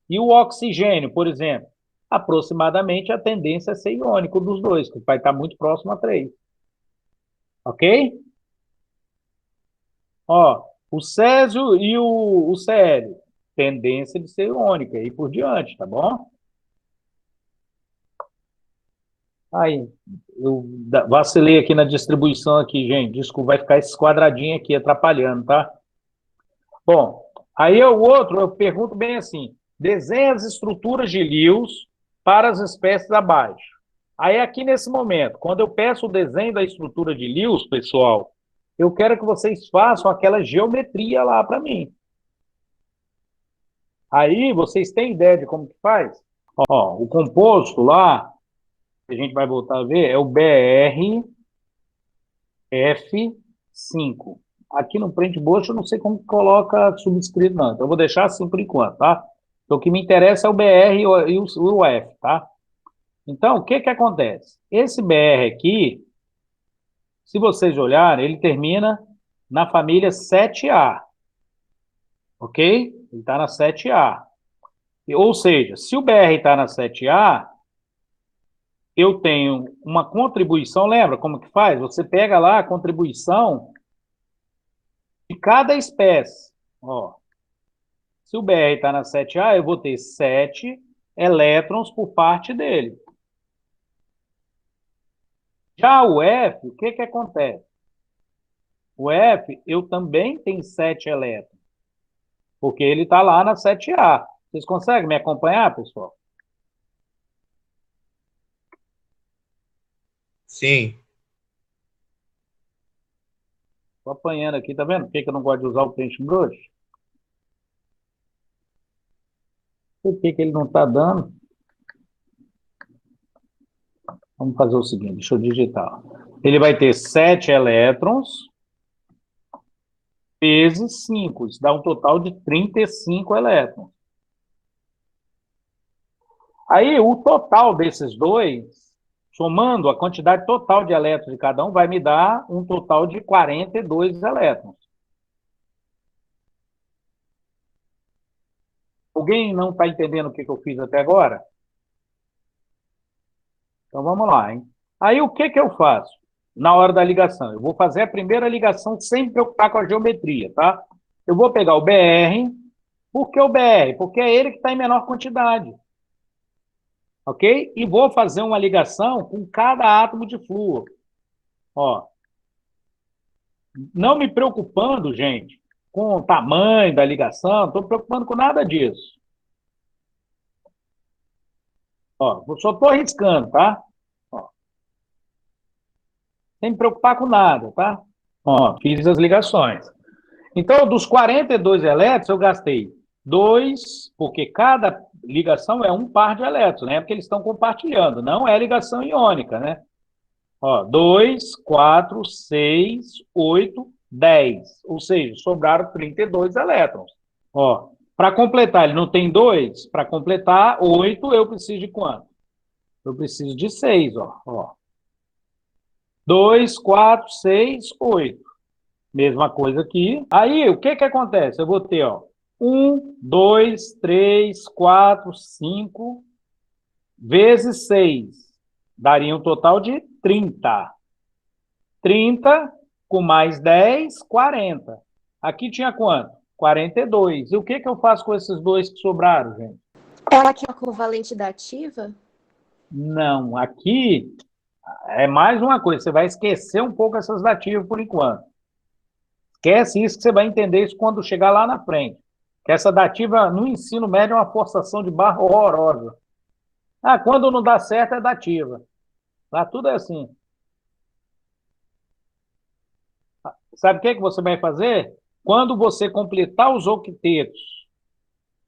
e o oxigênio, por exemplo, aproximadamente a tendência é ser iônico dos dois, que vai estar muito próximo a 3. Ok? Ó, o césio e o Cl, tendência de ser iônica e por diante, tá bom? Aí, eu vacilei aqui na distribuição aqui, gente. Desculpa, vai ficar esse quadradinho aqui atrapalhando, tá? Bom, aí o outro, eu pergunto bem assim, desenha as estruturas de Lewis para as espécies abaixo. Aí aqui nesse momento, quando eu peço o desenho da estrutura de Lewis, pessoal, eu quero que vocês façam aquela geometria lá para mim. Aí vocês têm ideia de como que faz? Ó, o composto lá, que a gente vai voltar a ver, é o BRF5. Aqui no print box eu não sei como que coloca subscrito, não. Então eu vou deixar assim por enquanto, tá? Então o que me interessa é o BR e o F, tá? Então, o que que acontece? Esse BR aqui, se vocês olharem, ele termina na família 7A, ok? Ele está na 7A. Ou seja, se o BR está na 7A, eu tenho uma contribuição, lembra como que faz? Você pega lá a contribuição de cada espécie. Ó, se o BR está na 7A, eu vou ter 7 elétrons por parte dele. Já o F, o que que acontece? O F, eu também tenho 7 elétrons, porque ele está lá na 7A. Vocês conseguem me acompanhar, pessoal? Sim. Estou apanhando aqui, tá vendo? Por que que eu não gosto de usar o paintbrush? Por que que ele não está dando? Vamos fazer o seguinte, deixa eu digitar. Ele vai ter 7 elétrons vezes 5. Isso dá um total de 35 elétrons. Aí, o total desses dois, somando a quantidade total de elétrons de cada um, vai me dar um total de 42 elétrons. Alguém não está entendendo o que que eu fiz até agora? Então, vamos lá, hein? Aí, o que que eu faço na hora da ligação? Eu vou fazer a primeira ligação sem me preocupar com a geometria, tá? Eu vou pegar o BR. Por que o BR? Porque é ele que está em menor quantidade. Ok? E vou fazer uma ligação com cada átomo de flúor. Ó, não me preocupando, gente, com o tamanho da ligação, não estou me preocupando com nada disso. Ó, só estou arriscando, tá? Ó, sem me preocupar com nada, tá? Ó, fiz as ligações. Então, dos 42 elétrons, eu gastei 2, porque cada ligação é um par de elétrons, né? Porque eles estão compartilhando, não é ligação iônica, né? Ó, 2, 4, 6, 8, 10. Ou seja, sobraram 32 elétrons. Ó, para completar, ele não tem 2? Para completar 8, eu preciso de quanto? Eu preciso de 6, ó. 2, 4, 6, 8. Mesma coisa aqui. Aí, o que que acontece? Eu vou ter, ó, 1, 2, 3, 4, 5 vezes 6. Daria um total de 30. 30 com mais 10, 40. Aqui tinha quanto? 42. E o que que eu faço com esses dois que sobraram, gente? Ela que é a covalente da ativa? Não, aqui É mais uma coisa, você vai esquecer um pouco essas dativas por enquanto. Esquece isso que você vai entender isso quando chegar lá na frente. Que essa dativa no ensino médio é uma forçação de barra horrorosa. Ah, quando não dá certo é dativa. Lá tudo é assim. Sabe o que que você vai fazer? Quando você completar os octetos,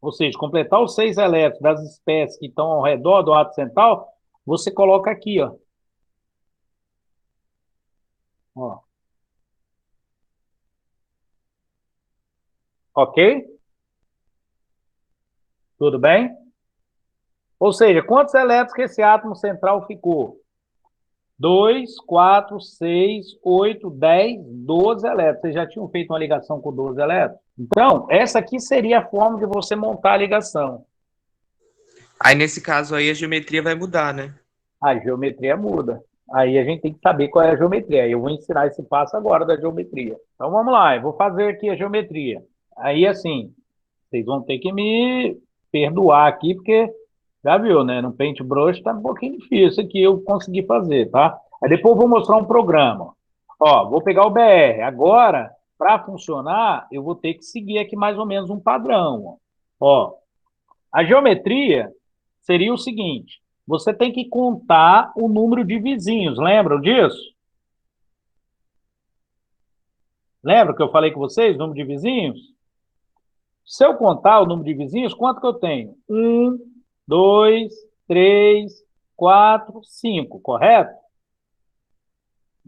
ou seja, completar os 6 elétrons das espécies que estão ao redor do átomo central, você coloca aqui, ó. Ó. Ok? Tudo bem? Ou seja, quantos elétrons que esse átomo central ficou? 2, 4, 6, 8, 10, 12 elétrons. Vocês já tinham feito uma ligação com 12 elétrons? Então, essa aqui seria a forma de você montar a ligação. Aí, nesse caso aí, a geometria vai mudar, né? A geometria muda. Aí a gente tem que saber qual é a geometria. Eu vou ensinar esse passo agora da geometria. Então vamos lá, eu vou fazer aqui a geometria. Aí assim, vocês vão ter que me perdoar aqui, porque já viu, né? No Paintbrush tá um pouquinho difícil aqui eu conseguir fazer, tá? Aí depois eu vou mostrar um programa. Ó, vou pegar o BR. Agora, para funcionar, eu vou ter que seguir aqui mais ou menos um padrão. Ó, a geometria seria o seguinte: você tem que contar o número de vizinhos, lembram disso? Lembra que eu falei com vocês, número de vizinhos? Se eu contar o número de vizinhos, quanto que eu tenho? 1, 2, 3, 4, 5, correto?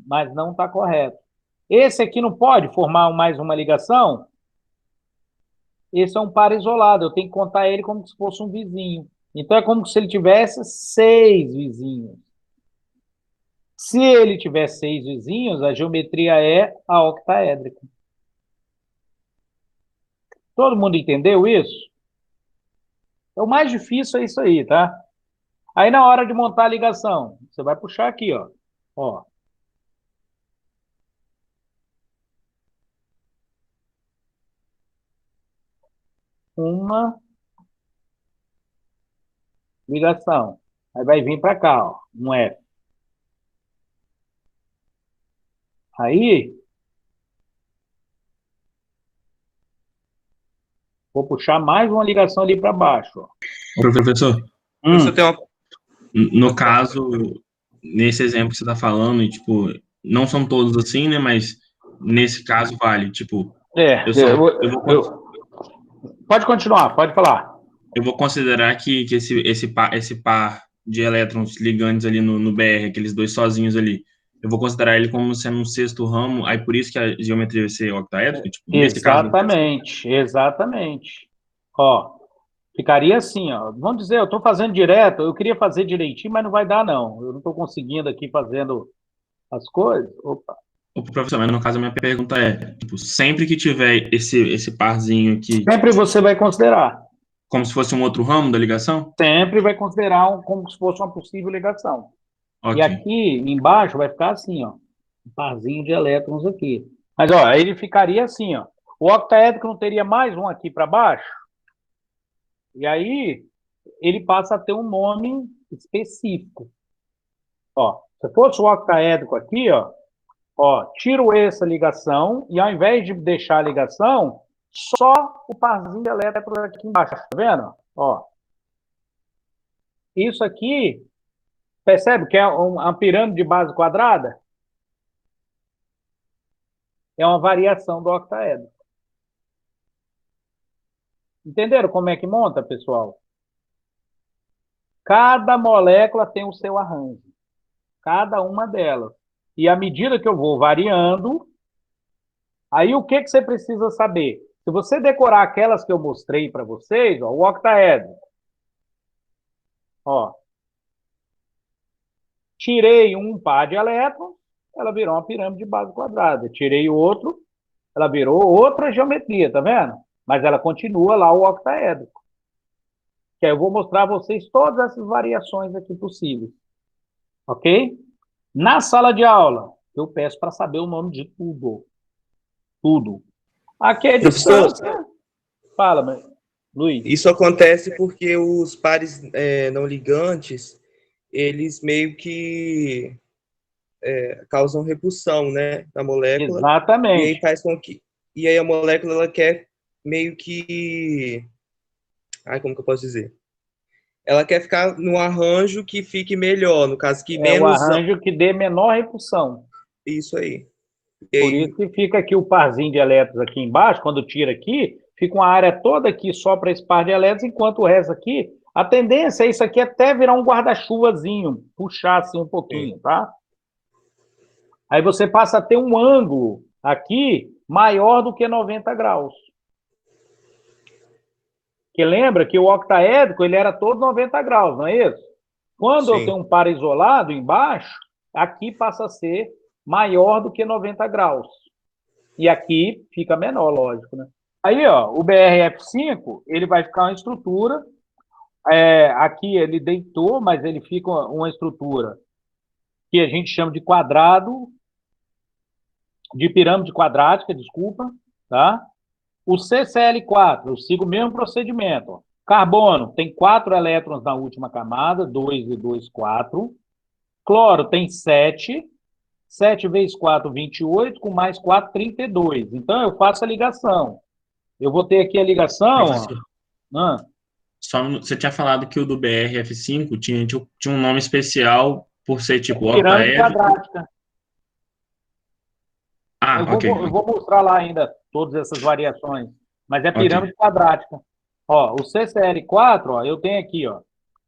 Mas não está correto. Esse aqui não pode formar mais uma ligação? Esse é um par isolado, eu tenho que contar ele como se fosse um vizinho. Então é como se ele tivesse 6 vizinhos. Se ele tiver 6 vizinhos, a geometria é a octaédrica. Todo mundo entendeu isso? Então, o mais difícil é isso aí, tá? Aí, na hora de montar a ligação, você vai puxar aqui, ó. Ó. Uma ligação. Aí vai vir para cá, ó. Um F. Aí, vou puxar mais uma ligação ali para baixo, ó. Professor, Professor, tem uma... no caso, nesse exemplo que você está falando, e, tipo, não são todos assim, né? Mas nesse caso vale, tipo, Pode continuar, pode falar. eu vou considerar que esse par de elétrons ligantes ali no BR, aqueles dois sozinhos ali, eu vou considerar ele como sendo um sexto ramo, aí por isso que a geometria vai ser octaédrica, tipo, nesse caso. Exatamente, exatamente. Ó, ficaria assim, ó. Vamos dizer, eu estou fazendo direto, eu queria fazer direitinho, mas não vai dar, não. Eu não estou conseguindo aqui fazendo as coisas. Opa. O professor, mas no caso a minha pergunta é, tipo, sempre que tiver esse parzinho aqui, Sempre você vai considerar. como se fosse um outro ramo da ligação? Sempre vai considerar como se fosse uma possível ligação. Ok. E aqui embaixo vai ficar assim, ó. Um parzinho de elétrons aqui. Mas, ó, ele ficaria assim, ó. O octaédrico não teria mais um aqui para baixo? E aí, ele passa a ter um nome específico. Ó, se fosse o octaédrico aqui, ó, tiro essa ligação e ao invés de deixar a ligação, só o parzinho de elétrons aqui embaixo, tá vendo? Ó. Isso aqui, percebe que é uma pirâmide de base quadrada? É uma variação do octaédrico. Entenderam como é que monta, pessoal? Cada molécula tem o seu arranjo. Cada uma delas. E à medida que eu vou variando, aí o que você precisa saber? Se você decorar aquelas que eu mostrei para vocês, ó, o octaédrico. Ó, tirei um par de elétrons, ela virou uma pirâmide de base quadrada. Tirei o outro, ela virou outra geometria, tá vendo? Mas ela continua lá o octaédrico. Que aí eu vou mostrar a vocês todas essas variações aqui possíveis. Ok? Na sala de aula, eu peço para saber o nome de tudo. Tudo. Aqui é distância. Fala, Luiz. Isso acontece porque os pares não ligantes, eles meio que causam repulsão, né, na molécula, e aí Exatamente. faz com que, e aí a molécula, ela quer meio que, como que eu posso dizer? Ela quer ficar no arranjo que fique melhor, no caso que É o menos, arranjo que dê menor repulsão. isso aí. E Por aí, isso que fica aqui o parzinho de elétrons aqui embaixo, quando tira aqui, fica uma área toda aqui só para esse par de elétrons, enquanto o resto aqui, a tendência é isso aqui até virar um guarda-chuvazinho, puxar assim um pouquinho, tá? Aí você passa a ter um ângulo aqui maior do que 90 graus. Que lembra que o octaédrico ele era todo 90 graus, não é isso? Quando eu sim. tenho um par isolado embaixo, aqui passa a ser maior do que 90 graus. E aqui fica menor, lógico, né? Aí, ó, o BRF5, ele vai ficar uma estrutura. Aqui ele deitou, mas ele fica uma estrutura que a gente chama de quadrado, de pirâmide quadrática, desculpa, tá? O CCl4, eu sigo o mesmo procedimento. Ó. Carbono tem 4 elétrons na última camada, 2 e 2, 4. Cloro tem 7. 7 vezes 4, 28, com mais 4, 32. Então, eu faço a ligação. Eu vou ter aqui a ligação. Professor, você tinha falado que o do BRF5 tinha um nome especial por ser tipo Pirâmide octaédrico. quadrática. Ah, ok. Eu vou mostrar lá ainda todas essas variações. Mas é pirâmide Ok. quadrática. Ó, o CCl4, ó, eu tenho aqui, ó.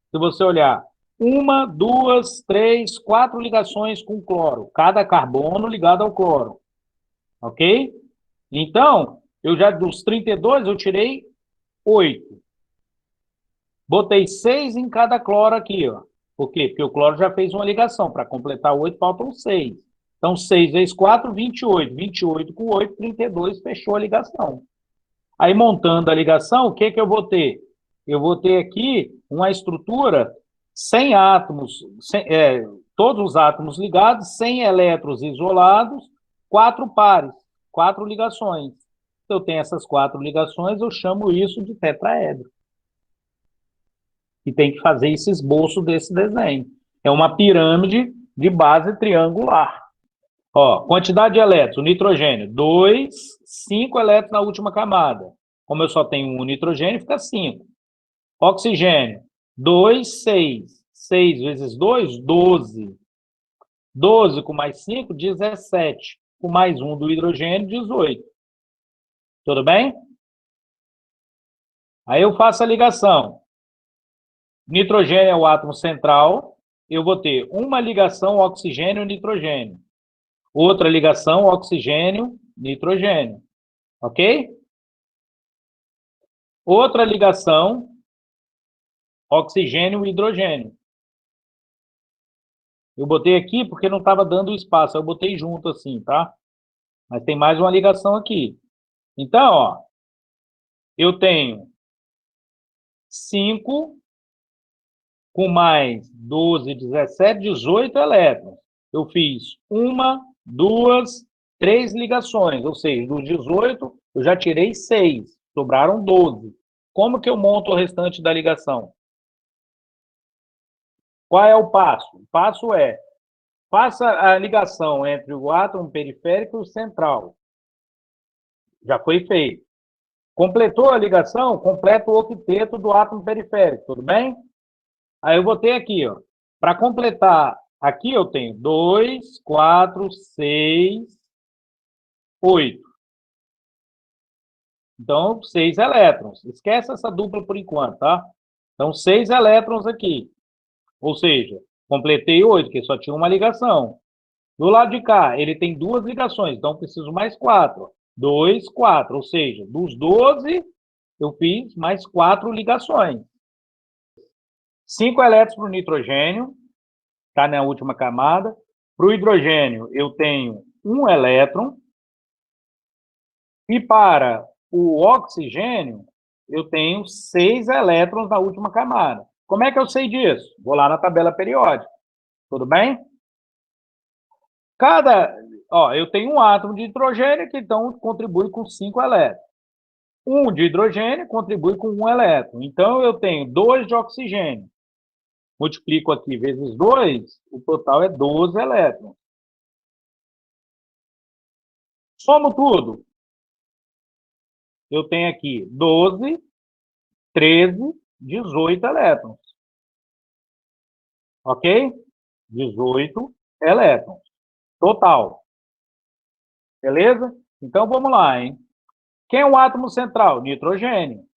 Se você olhar, 1, 2, 3, 4 ligações com cloro. Cada carbono ligado ao cloro. Ok? Então, eu já dos 32, eu tirei 8. Botei 6 em cada cloro aqui, ó. Por quê? Porque o cloro já fez uma ligação. Para completar 8, faltam 6. Então, 6 vezes 4, 28. 28 com 8, 32, fechou a ligação. Aí, montando a ligação, o que que eu vou ter? Eu vou ter aqui uma estrutura sem átomos, todos os átomos ligados, sem elétrons isolados, 4 pares, 4 ligações. Se eu tenho essas 4 ligações, eu chamo isso de tetraedro. E tem que fazer esse esboço desse desenho. É uma pirâmide de base triangular. Ó, quantidade de elétrons, nitrogênio, 2, 5 elétrons na última camada. Como eu só tenho um nitrogênio, fica 5. Oxigênio, 2, 6. 6 vezes 2, 12. 12 com mais 5, 17. Com mais 1 do hidrogênio, 18. Tudo bem? Aí eu faço a ligação. Nitrogênio é o átomo central. Eu vou ter uma ligação oxigênio-nitrogênio. Outra ligação oxigênio-nitrogênio. Ok? Outra ligação oxigênio-hidrogênio. Eu botei aqui porque não estava dando espaço. Eu botei junto assim, tá? Mas tem mais uma ligação aqui. Então, ó, eu tenho 5 com mais 12, 17, 18 elétrons. Eu fiz 1, 2, 3 ligações, ou seja, dos 18 eu já tirei 6, sobraram 12. Como que eu monto o restante da ligação? Qual é o passo? O passo é, faça a ligação entre o átomo periférico e o central. Já foi feito. Completou a ligação? Completa o octeto do átomo periférico, tudo bem? Aí eu vou ter aqui, ó, para completar, aqui eu tenho 2, 4, 6, 8. Então, 6 elétrons. Esquece essa dupla por enquanto, tá? Então, 6 elétrons aqui. Ou seja, completei 8, porque só tinha uma ligação. Do lado de cá, ele tem 2 ligações, então preciso mais 4. 2, 4. Ou seja, dos 12, eu fiz mais 4 ligações. 5 elétrons para o nitrogênio, está na última camada. Para o hidrogênio, eu tenho 1 elétron. E para o oxigênio, eu tenho 6 elétrons na última camada. Como é que eu sei disso? Vou lá na tabela periódica. Tudo bem? Eu tenho um átomo de hidrogênio que então contribui com 5 elétrons. Um de hidrogênio contribui com 1 elétron. Então, eu tenho 2 de oxigênio. Multiplico aqui vezes 2, o total é 12 elétrons. Somo tudo. Eu tenho aqui 12, 13, 18 elétrons. Ok? 18 elétrons. Total. Beleza? Então, vamos lá, hein? Quem é o átomo central? Nitrogênio.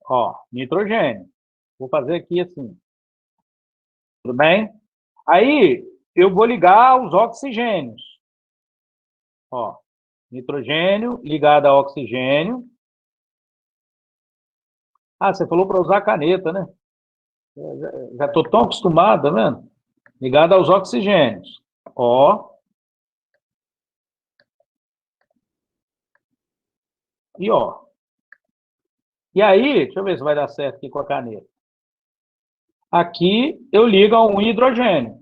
Ó, nitrogênio. Vou fazer aqui assim. Tudo bem? Aí, eu vou ligar os oxigênios. Ó, nitrogênio ligado a oxigênio. Ah, você falou para usar caneta, né? Já estou tão acostumado, tá vendo? Ligado aos oxigênios. Ó. E ó. E aí, deixa eu ver se vai dar certo aqui com a caneta. Aqui eu ligo a um hidrogênio.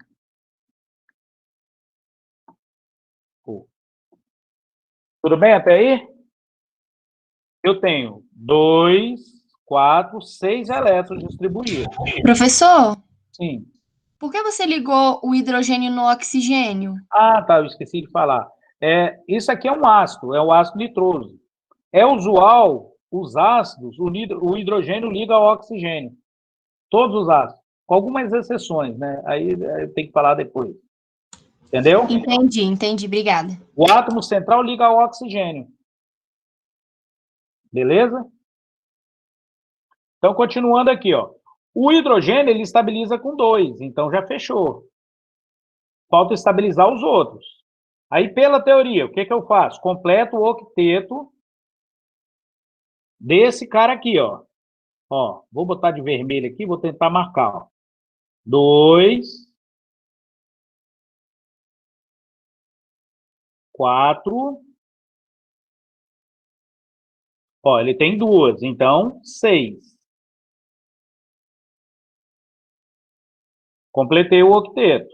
Tudo bem até aí? Eu tenho 2, 4, 6 elétrons distribuídos. Professor, Sim. por que você ligou o hidrogênio no oxigênio? Ah, tá, eu esqueci de falar. Isso aqui é um ácido, é o ácido nitroso. É usual, os ácidos, o hidrogênio liga ao oxigênio. Todos os ácidos. Com algumas exceções, né? Aí eu tenho que falar depois. Entendeu? Entendi, obrigada. O átomo central liga ao oxigênio. Beleza? Então, continuando aqui, ó. O hidrogênio, ele estabiliza com 2, então já fechou. Falta estabilizar os outros. Aí, pela teoria, o que eu faço? Completo o octeto desse cara aqui, ó. Ó, vou botar de vermelho aqui, vou tentar marcar, ó. 2, 4. Ó, ele tem 2, então 6. Completei o octeto.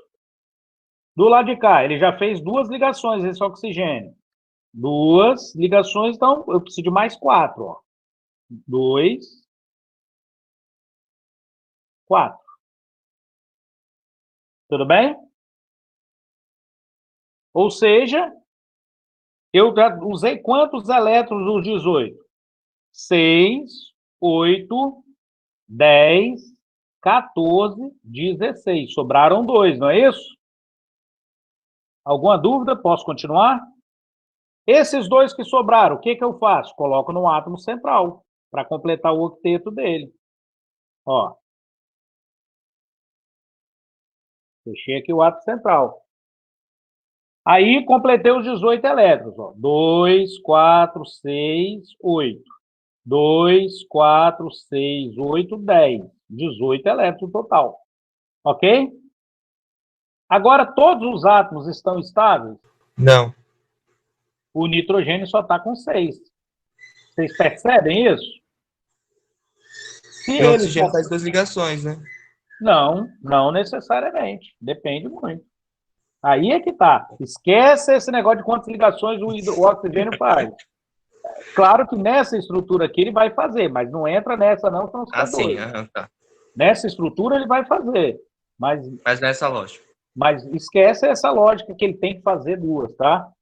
Do lado de cá, ele já fez 2 ligações, esse oxigênio. 2 ligações, então eu preciso de mais 4, ó. 2, 4. Tudo bem? Ou seja, eu já usei quantos elétrons dos 18? 6, 8, 10, 14, 16. Sobraram 2, não é isso? Alguma dúvida? Posso continuar? Esses 2 que sobraram, o que eu faço? Coloco no átomo central, para completar o octeto dele. Ó. Fechei aqui o átomo central. Aí, completei os 18 elétrons. Ó. 2, 4, 6, 8. 2, 4, 6, 8, 10. 18 elétrons total. Ok? Agora, todos os átomos estão estáveis? Não. O nitrogênio só está com 6. Vocês percebem isso? Se O ele oxigênio faz 2 ligações, né? Não necessariamente. Depende muito. Aí é que tá. Esquece esse negócio de quantas ligações o oxigênio faz. Claro que nessa estrutura aqui ele vai fazer, mas não entra nessa não, senão fica Sim, doido. tá. Nessa estrutura ele vai fazer, mas nessa lógica. Mas esquece essa lógica que ele tem que fazer 2, tá?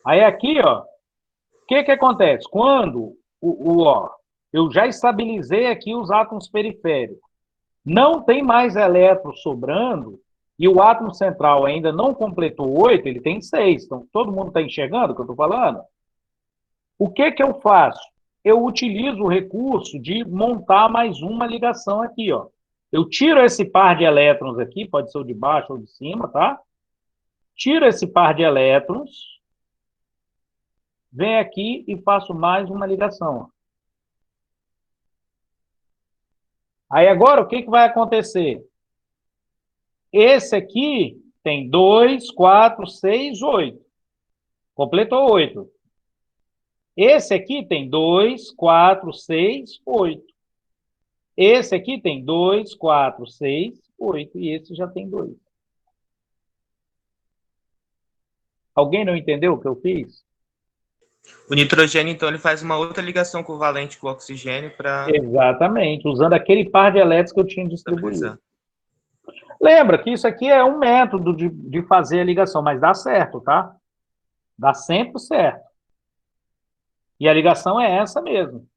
Aí aqui, ó, o que acontece? Quando ó, eu já estabilizei aqui os átomos periféricos, não tem mais elétrons sobrando, e o átomo central ainda não completou 8, ele tem 6. Então, todo mundo está enxergando o que eu estou falando? O que eu faço? Eu utilizo o recurso de montar mais uma ligação aqui, ó. Eu tiro esse par de elétrons aqui, pode ser o de baixo ou de cima, tá? Tiro esse par de elétrons, venho aqui e faço mais uma ligação. Aí agora, o que vai acontecer? Esse aqui tem 2, 4, 6, 8. Completou 8. Esse aqui tem 2, 4, 6, 8. Esse aqui tem 2, 4, 6, 8. E esse já tem 2. Alguém não entendeu o que eu fiz? O nitrogênio, então, ele faz uma outra ligação covalente com o oxigênio para... Exatamente, usando aquele par de elétrons que eu tinha distribuído. Lembra que isso aqui é um método de fazer a ligação, mas dá certo, tá? Dá sempre certo. E a ligação é essa mesmo.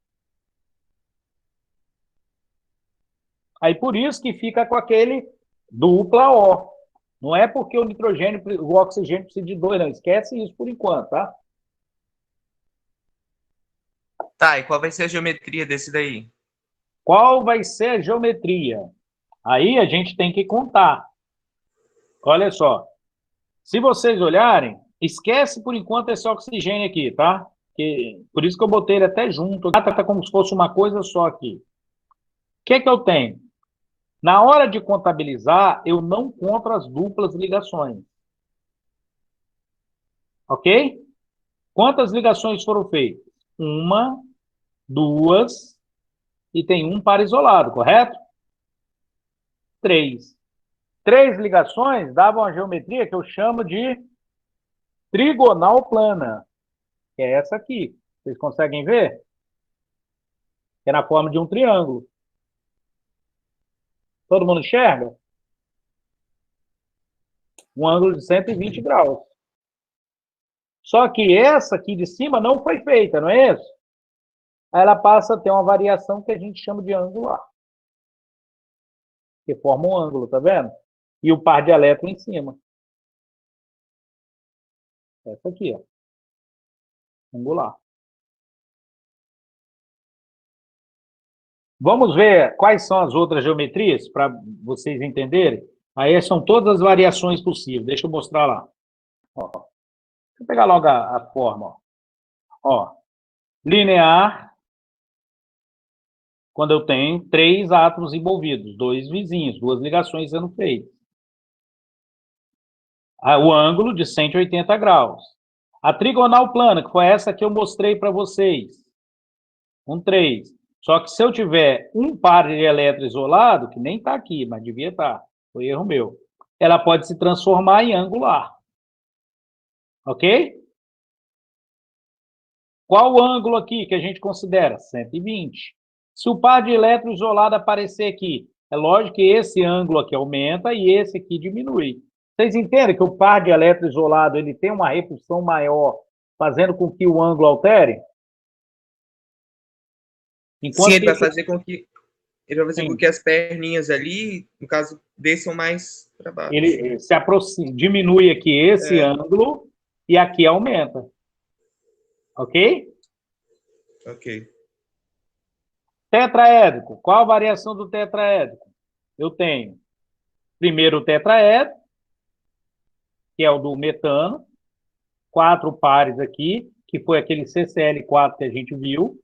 Aí por isso que fica com aquele dupla O. Não é porque o nitrogênio, o oxigênio precisa de 2, não. Esquece isso por enquanto, tá? Tá, e qual vai ser a geometria desse daí? Qual vai ser a geometria? Aí a gente tem que contar. Olha só. Se vocês olharem, esquece por enquanto esse oxigênio aqui, tá? Por isso que eu botei ele até junto. Tá como se fosse uma coisa só aqui. O que eu tenho? Na hora de contabilizar, eu não conto as duplas ligações. Ok? Quantas ligações foram feitas? Uma, duas, e tem um par isolado, correto? Três. Três ligações davam a geometria que eu chamo de trigonal plana, que é essa aqui. Vocês conseguem ver? É na forma de um triângulo. Todo mundo enxerga? Um ângulo de 120 graus. Só que essa aqui de cima não foi feita, não é isso? Aí ela passa a ter uma variação que a gente chama de angular. Que forma um ângulo, tá vendo? E o par de elétrons em cima. Essa aqui, ó. Angular. Vamos ver quais são as outras geometrias, para vocês entenderem. Aí são todas as variações possíveis. Deixa eu mostrar lá. Ó. Deixa eu pegar logo a forma. Ó. Linear, quando eu tenho 3 átomos envolvidos, 2 vizinhos, 2 ligações sendo feitas. O ângulo de 180 graus. A trigonal plana, que foi essa que eu mostrei para vocês. 3. Só que se eu tiver um par de elétrons isolado, que nem está aqui, mas devia estar, foi erro meu, ela pode se transformar em angular. Ok? Qual o ângulo aqui que a gente considera? 120. Se o par de elétrons isolado aparecer aqui, é lógico que esse ângulo aqui aumenta e esse aqui diminui. Vocês entendem que o par de elétrons isolado ele tem uma repulsão maior, fazendo com que o ângulo altere? Sim, ele vai fazer com que as perninhas ali, no caso, desçam mais para baixo. Ele se aproxima, diminui aqui esse ângulo e aqui aumenta. Ok? Ok. Tetraédrico. Qual a variação do tetraédrico? Eu tenho primeiro o tetraédrico, que é o do metano, 4 pares aqui, que foi aquele CCl4 que a gente viu.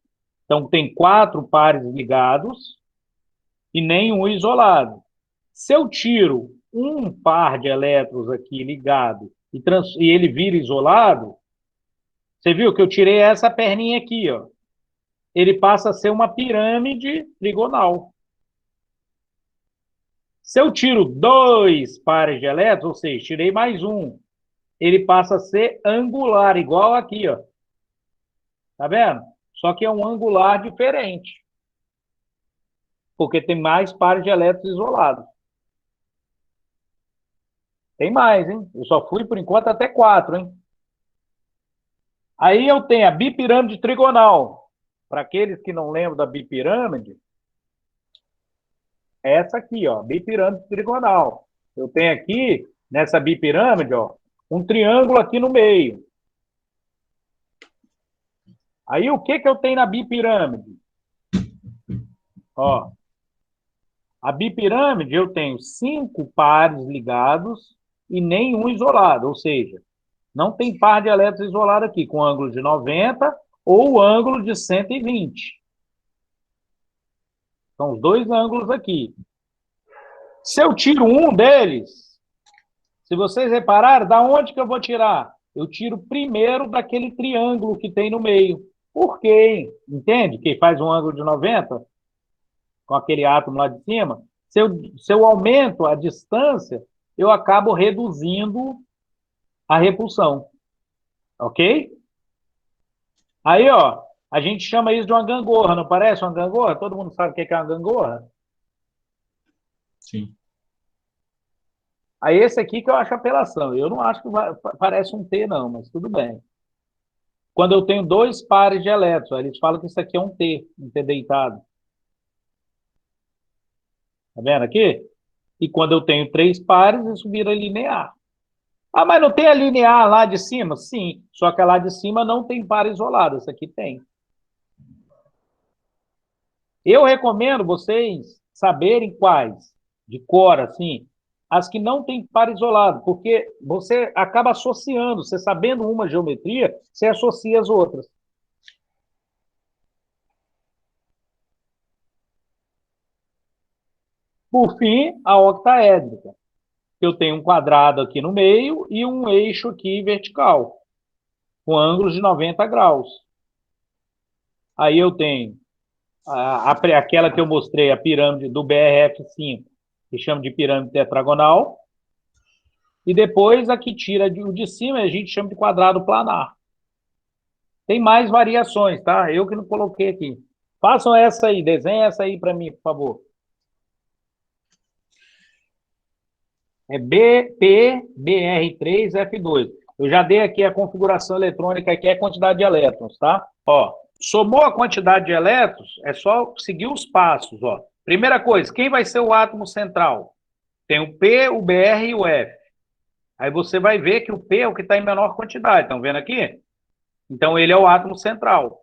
Então, tem 4 pares ligados e nenhum isolado. Se eu tiro um par de elétrons aqui ligado e ele vira isolado, você viu que eu tirei essa perninha aqui, ó. Ele passa a ser uma pirâmide trigonal. Se eu tiro 2 pares de elétrons, ou seja, tirei mais um, ele passa a ser angular, igual aqui, ó. Tá vendo? Só que é um angular diferente. Porque tem mais pares de elétrons isolados. Tem mais, hein? Eu só fui, por enquanto, até 4, hein? Aí eu tenho a bipirâmide trigonal. Para aqueles que não lembram da bipirâmide, é essa aqui, ó, bipirâmide trigonal. Eu tenho aqui, nessa bipirâmide, ó, um triângulo aqui no meio. Aí o que eu tenho na bipirâmide? Ó, a bipirâmide eu tenho 5 pares ligados e nenhum isolado, ou seja, não tem par de elétrons isolado aqui, com ângulo de 90 ou ângulo de 120. São os dois ângulos aqui. Se eu tiro um deles, se vocês repararem, da onde que eu vou tirar? Eu tiro primeiro daquele triângulo que tem no meio. Por quê? Entende? Que faz um ângulo de 90 com aquele átomo lá de cima. Se eu aumento a distância, eu acabo reduzindo a repulsão. Ok? Aí, ó, a gente chama isso de uma gangorra, não parece uma gangorra? Todo mundo sabe o que é uma gangorra? Sim. Aí esse aqui que eu acho apelação. Eu não acho que parece um T, não, mas tudo bem. Quando eu tenho dois pares de elétrons, aí eles falam que isso aqui é um T deitado. Tá vendo aqui? E quando eu tenho três pares, isso vira linear. Ah, mas não tem a linear lá de cima? Sim, só que lá de cima não tem par isolado, essa aqui tem. Eu recomendo vocês saberem quais, de cor, assim, as que não têm par isolado, porque você acaba associando, você sabendo uma geometria, você associa as outras. Por fim, a octaédrica. Eu tenho um quadrado aqui no meio e um eixo aqui vertical, com ângulos de 90 graus. Aí eu tenho aquela que eu mostrei, a pirâmide do BRF5, que chama de pirâmide tetragonal, e depois a que tira o de cima, a gente chama de quadrado planar. Tem mais variações, tá? Eu que não coloquei aqui. Façam essa aí, desenhem essa aí para mim, por favor. É BR3F2. Eu já dei aqui a configuração eletrônica, que é a quantidade de elétrons, tá? Ó, somou a quantidade de elétrons, é só seguir os passos, ó. Primeira coisa, quem vai ser o átomo central? Tem o P, o BR e o F. Aí você vai ver que o P é o que está em menor quantidade, estão vendo aqui? Então ele é o átomo central.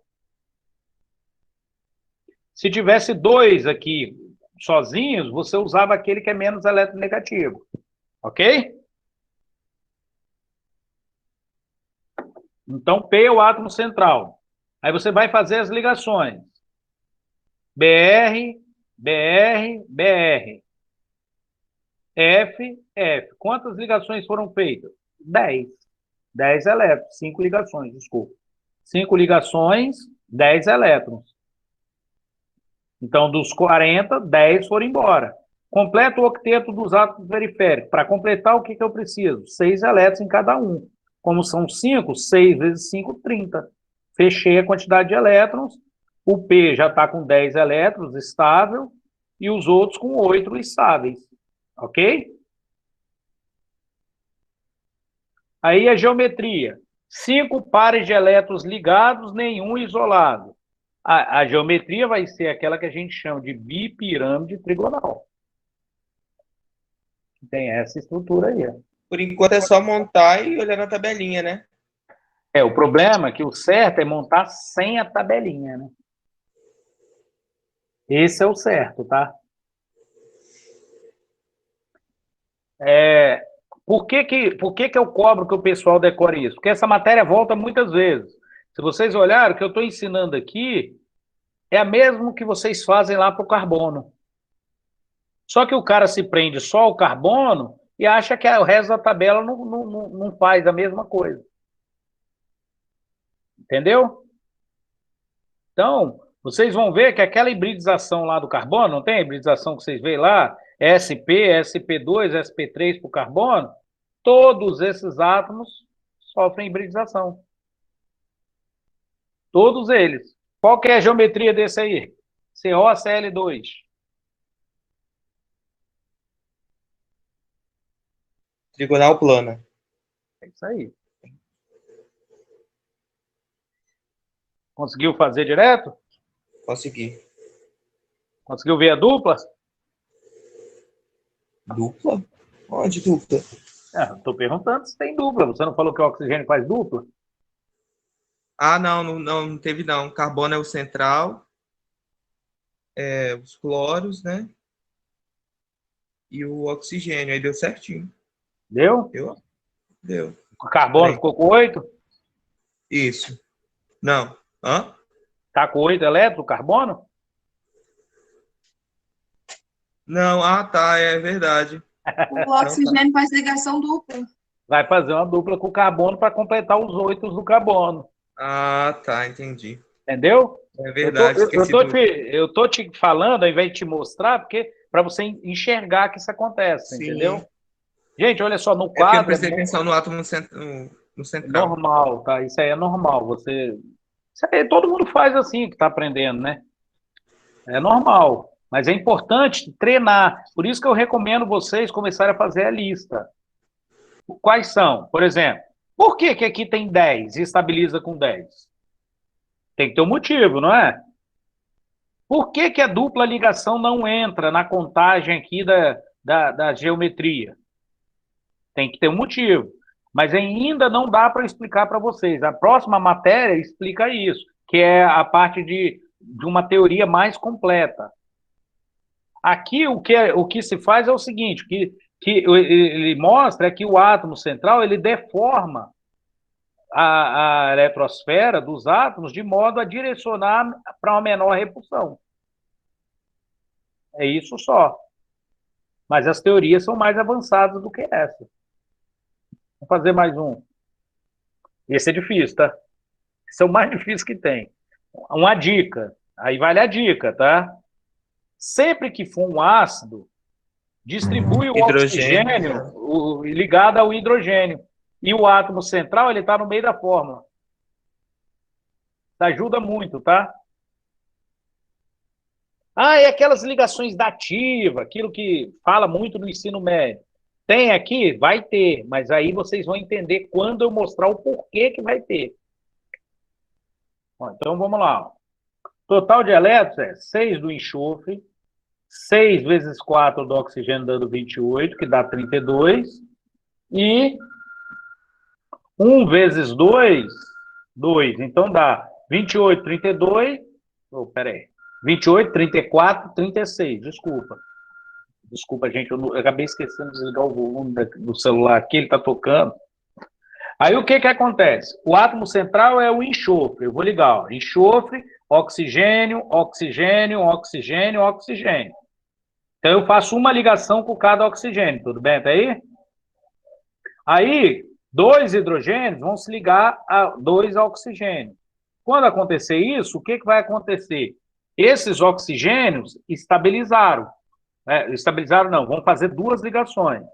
Se tivesse dois aqui sozinhos, você usava aquele que é menos eletronegativo. Ok? Então, P é o átomo central. Aí você vai fazer as ligações. BR, BR, BR. F, F. Quantas ligações foram feitas? 10. 10 elétrons. 5 ligações, desculpa. 5 ligações, 10 elétrons. Então, dos 40, 10 foram embora. Completa o octeto dos átomos periféricos. Para completar, o que eu preciso? 6 elétrons em cada um. Como são 5, 6 vezes 5, 30. Fechei a quantidade de elétrons. O P já está com 10 elétrons, estável, e os outros com 8 estáveis. Ok? Aí a geometria. 5 pares de elétrons ligados, nenhum isolado. A geometria vai ser aquela que a gente chama de bipirâmide trigonal. Tem essa estrutura aí. Por enquanto é só montar e olhar na tabelinha, né? O problema é que o certo é montar sem a tabelinha, né? Esse é o certo, tá? Por que eu cobro que o pessoal decore isso? Porque essa matéria volta muitas vezes. Se vocês olharem, o que eu estou ensinando aqui é a mesma que vocês fazem lá para o carbono. Só que o cara se prende só ao carbono e acha que o resto da tabela não faz a mesma coisa. Entendeu? Então, vocês vão ver que aquela hibridização lá do carbono, não tem a hibridização que vocês veem lá? SP, SP2, SP3 para o carbono, todos esses átomos sofrem hibridização. Todos eles. Qual que é a geometria desse aí? COCl2. Trigonal plana. É isso aí. Conseguiu fazer direto? Consegui. Conseguiu ver a dupla? Dupla? Onde dupla? Estou perguntando se tem dupla. Você não falou que o oxigênio faz dupla? Ah, não teve não. Carbono é o central, os cloros, né? E o oxigênio. Aí deu certinho. Deu? Deu. O carbono ficou com 8? Isso. Não. Hã? Está com 8 elétrons, o carbono? Não, tá, é verdade. O oxigênio faz ligação dupla. Vai fazer uma dupla com o carbono para completar os 8 do carbono. Ah, tá, entendi. Entendeu? É verdade, Eu tô te falando, ao invés de te mostrar, porque para você enxergar que isso acontece, Sim. Entendeu? Gente, olha só, no porque eu quadro... prestei atenção no átomo no central. Normal, tá? Isso aí é normal. Isso aí todo mundo faz assim, que está aprendendo, né? É normal. Mas é importante treinar. Por isso que eu recomendo vocês começarem a fazer a lista. Quais são? Por exemplo, por que que aqui tem 10 e estabiliza com 10? Tem que ter um motivo, não é? Por que que a dupla ligação não entra na contagem aqui da geometria? Tem que ter um motivo. Mas ainda não dá para explicar para vocês. A próxima matéria explica isso, que é a parte de uma teoria mais completa. Aqui o que se faz é o seguinte, que ele mostra que o átomo central ele deforma a eletrosfera dos átomos de modo a direcionar para uma menor repulsão. É isso só. Mas as teorias são mais avançadas do que essa. Vou fazer mais um. Esse é difícil, tá? Esse é o mais difícil que tem. Uma dica. Aí vale a dica, tá? Sempre que for um ácido, distribui o oxigênio ligado ao hidrogênio. E o átomo central, ele está no meio da fórmula. Isso ajuda muito, tá? Ah, e aquelas ligações dativas, aquilo que fala muito no ensino médio. Tem aqui? Vai ter, mas aí vocês vão entender quando eu mostrar o porquê que vai ter. Ó, então vamos lá. Total de elétrons é 6 do enxofre, 6 vezes 4 do oxigênio dando 28, que dá 32, e 1 vezes 2, 2, então dá 28, 32, peraí, 28, 34, 36, desculpa. Desculpa, gente, eu acabei esquecendo de desligar o volume do celular aqui, ele está tocando. Aí o que que acontece? O átomo central é o enxofre, eu vou ligar, ó, enxofre, oxigênio, oxigênio, oxigênio, oxigênio. Então eu faço uma ligação com cada oxigênio, tudo bem até aí? Aí, 2 hidrogênios vão se ligar a 2 oxigênios. Quando acontecer isso, o que que vai acontecer? Esses oxigênios estabilizaram. Estabilizaram não, vão fazer 2 ligações.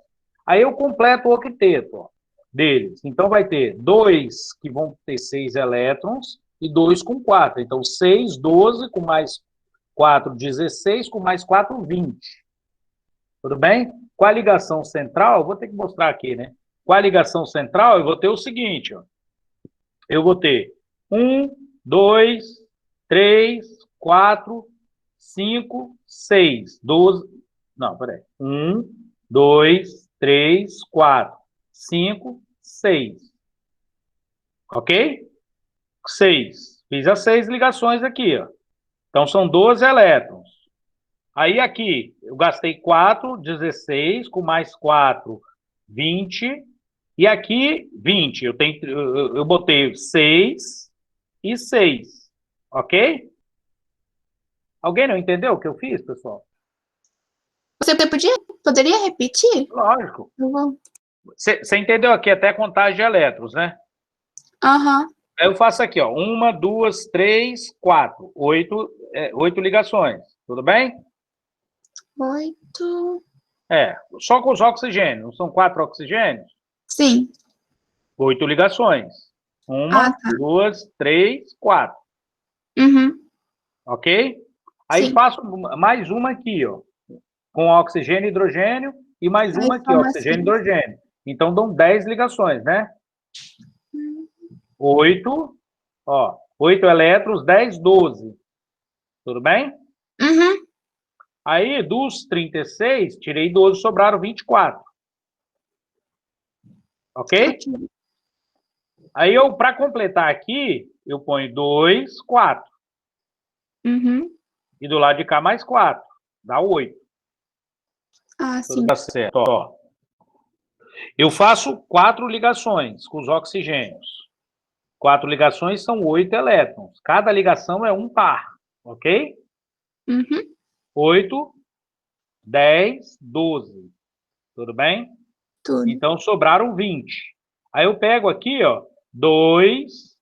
Aí eu completo o octeto ó, deles. Então vai ter 2 que vão ter 6 elétrons e 2 com 4. Então 6, 12, com mais 4, 16, com mais 4, 20. Tudo bem? Com a ligação central, vou ter que mostrar aqui, né? Com a ligação central, eu vou ter o seguinte, ó. Eu vou ter 1, 2, 3, 4, 5, 6, 12. Não, peraí. 1, 2, 3, 4, 5, 6. Ok? 6. Fiz as 6 ligações aqui, ó. Então são 12 elétrons. Aí aqui, eu gastei 4, 16, com mais 4, 20. E aqui, 20. Eu botei 6 e 6. Ok? Alguém não entendeu o que eu fiz, pessoal? Você poderia repetir? Lógico. Eu vou. Você entendeu aqui até a contagem de elétrons, né? Aham. Aí eu faço aqui, ó. 1, 2, 3, 4. 8 ligações. Tudo bem? 8. Só com os oxigênios. Não são 4 oxigênios? Sim. 8 ligações. 1, Ah, tá. 2, 3, 4. Uhum. Ok? Aí Sim. faço mais uma aqui, ó. Com oxigênio e hidrogênio. E mais uma aqui, ó, oxigênio e hidrogênio. Então dão 10 ligações, né? 8, ó. 8 elétrons, 10, 12. Tudo bem? Uhum. Aí, dos 36, tirei 12, sobraram 24. Ok? Aí, para completar aqui, eu ponho 2, 4. Uhum. E do lado de cá, mais 4. Dá 8. Ah, Tudo sim. tá certo. Ó. Eu faço 4 ligações com os oxigênios. 4 ligações são 8 elétrons. Cada ligação é um par. Ok? Uhum. 8, 10, 12. Tudo bem? Tudo. Então, sobraram 20. Aí eu pego aqui, ó, 2,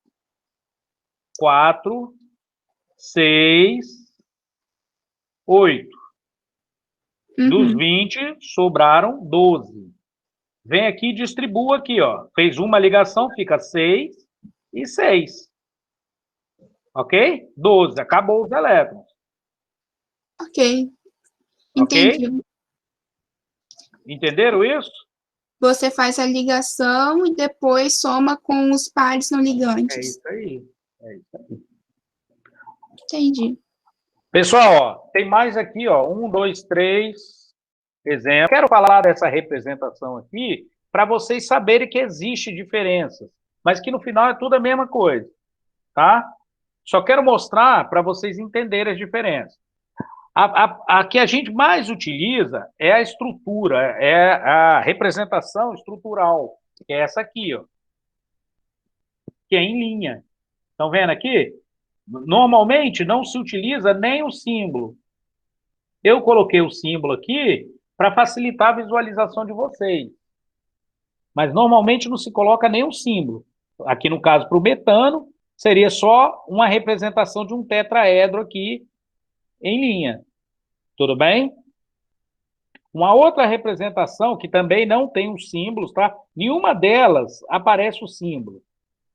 4, 6, 8. Dos 20, sobraram 12. Vem aqui e distribua aqui, ó. Fez uma ligação, fica 6 e 6. Ok? 12. Acabou os elétrons. Ok. Entendi. Entenderam isso? Você faz a ligação e depois soma com os pares não É ligantes. isso aí. É isso aí. Entendi. Pessoal, ó, tem mais aqui, ó, 1, 2, 3 exemplos. Quero falar dessa representação aqui para vocês saberem que existe diferenças, mas que no final é tudo a mesma coisa, tá? Só quero mostrar para vocês entenderem as diferenças. A que a gente mais utiliza é a estrutura, é a representação estrutural, que é essa aqui, ó, que é em linha. Estão vendo aqui? Normalmente não se utiliza nem o símbolo. Eu coloquei o símbolo aqui para facilitar a visualização de vocês. Mas normalmente não se coloca nem o símbolo. Aqui no caso, para o metano, seria só uma representação de um tetraedro aqui em linha. Tudo bem? Uma outra representação que também não tem os símbolos, tá? Nenhuma delas aparece o símbolo.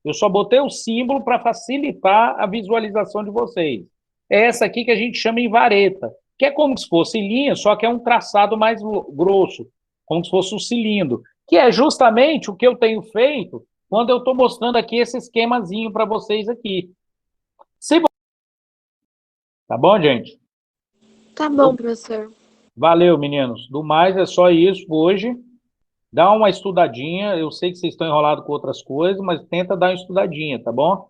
Eu só botei o símbolo para facilitar a visualização de vocês. É essa aqui que a gente chama em vareta, que é como se fosse linha, só que é um traçado mais grosso, como se fosse um cilindro, que é justamente o que eu tenho feito quando eu estou mostrando aqui esse esquemazinho para vocês aqui. Tá bom, gente? Tá bom, professor. Valeu, meninos. Do mais, é só isso hoje. Dá uma estudadinha. Eu sei que vocês estão enrolados com outras coisas, mas tenta dar uma estudadinha, tá bom?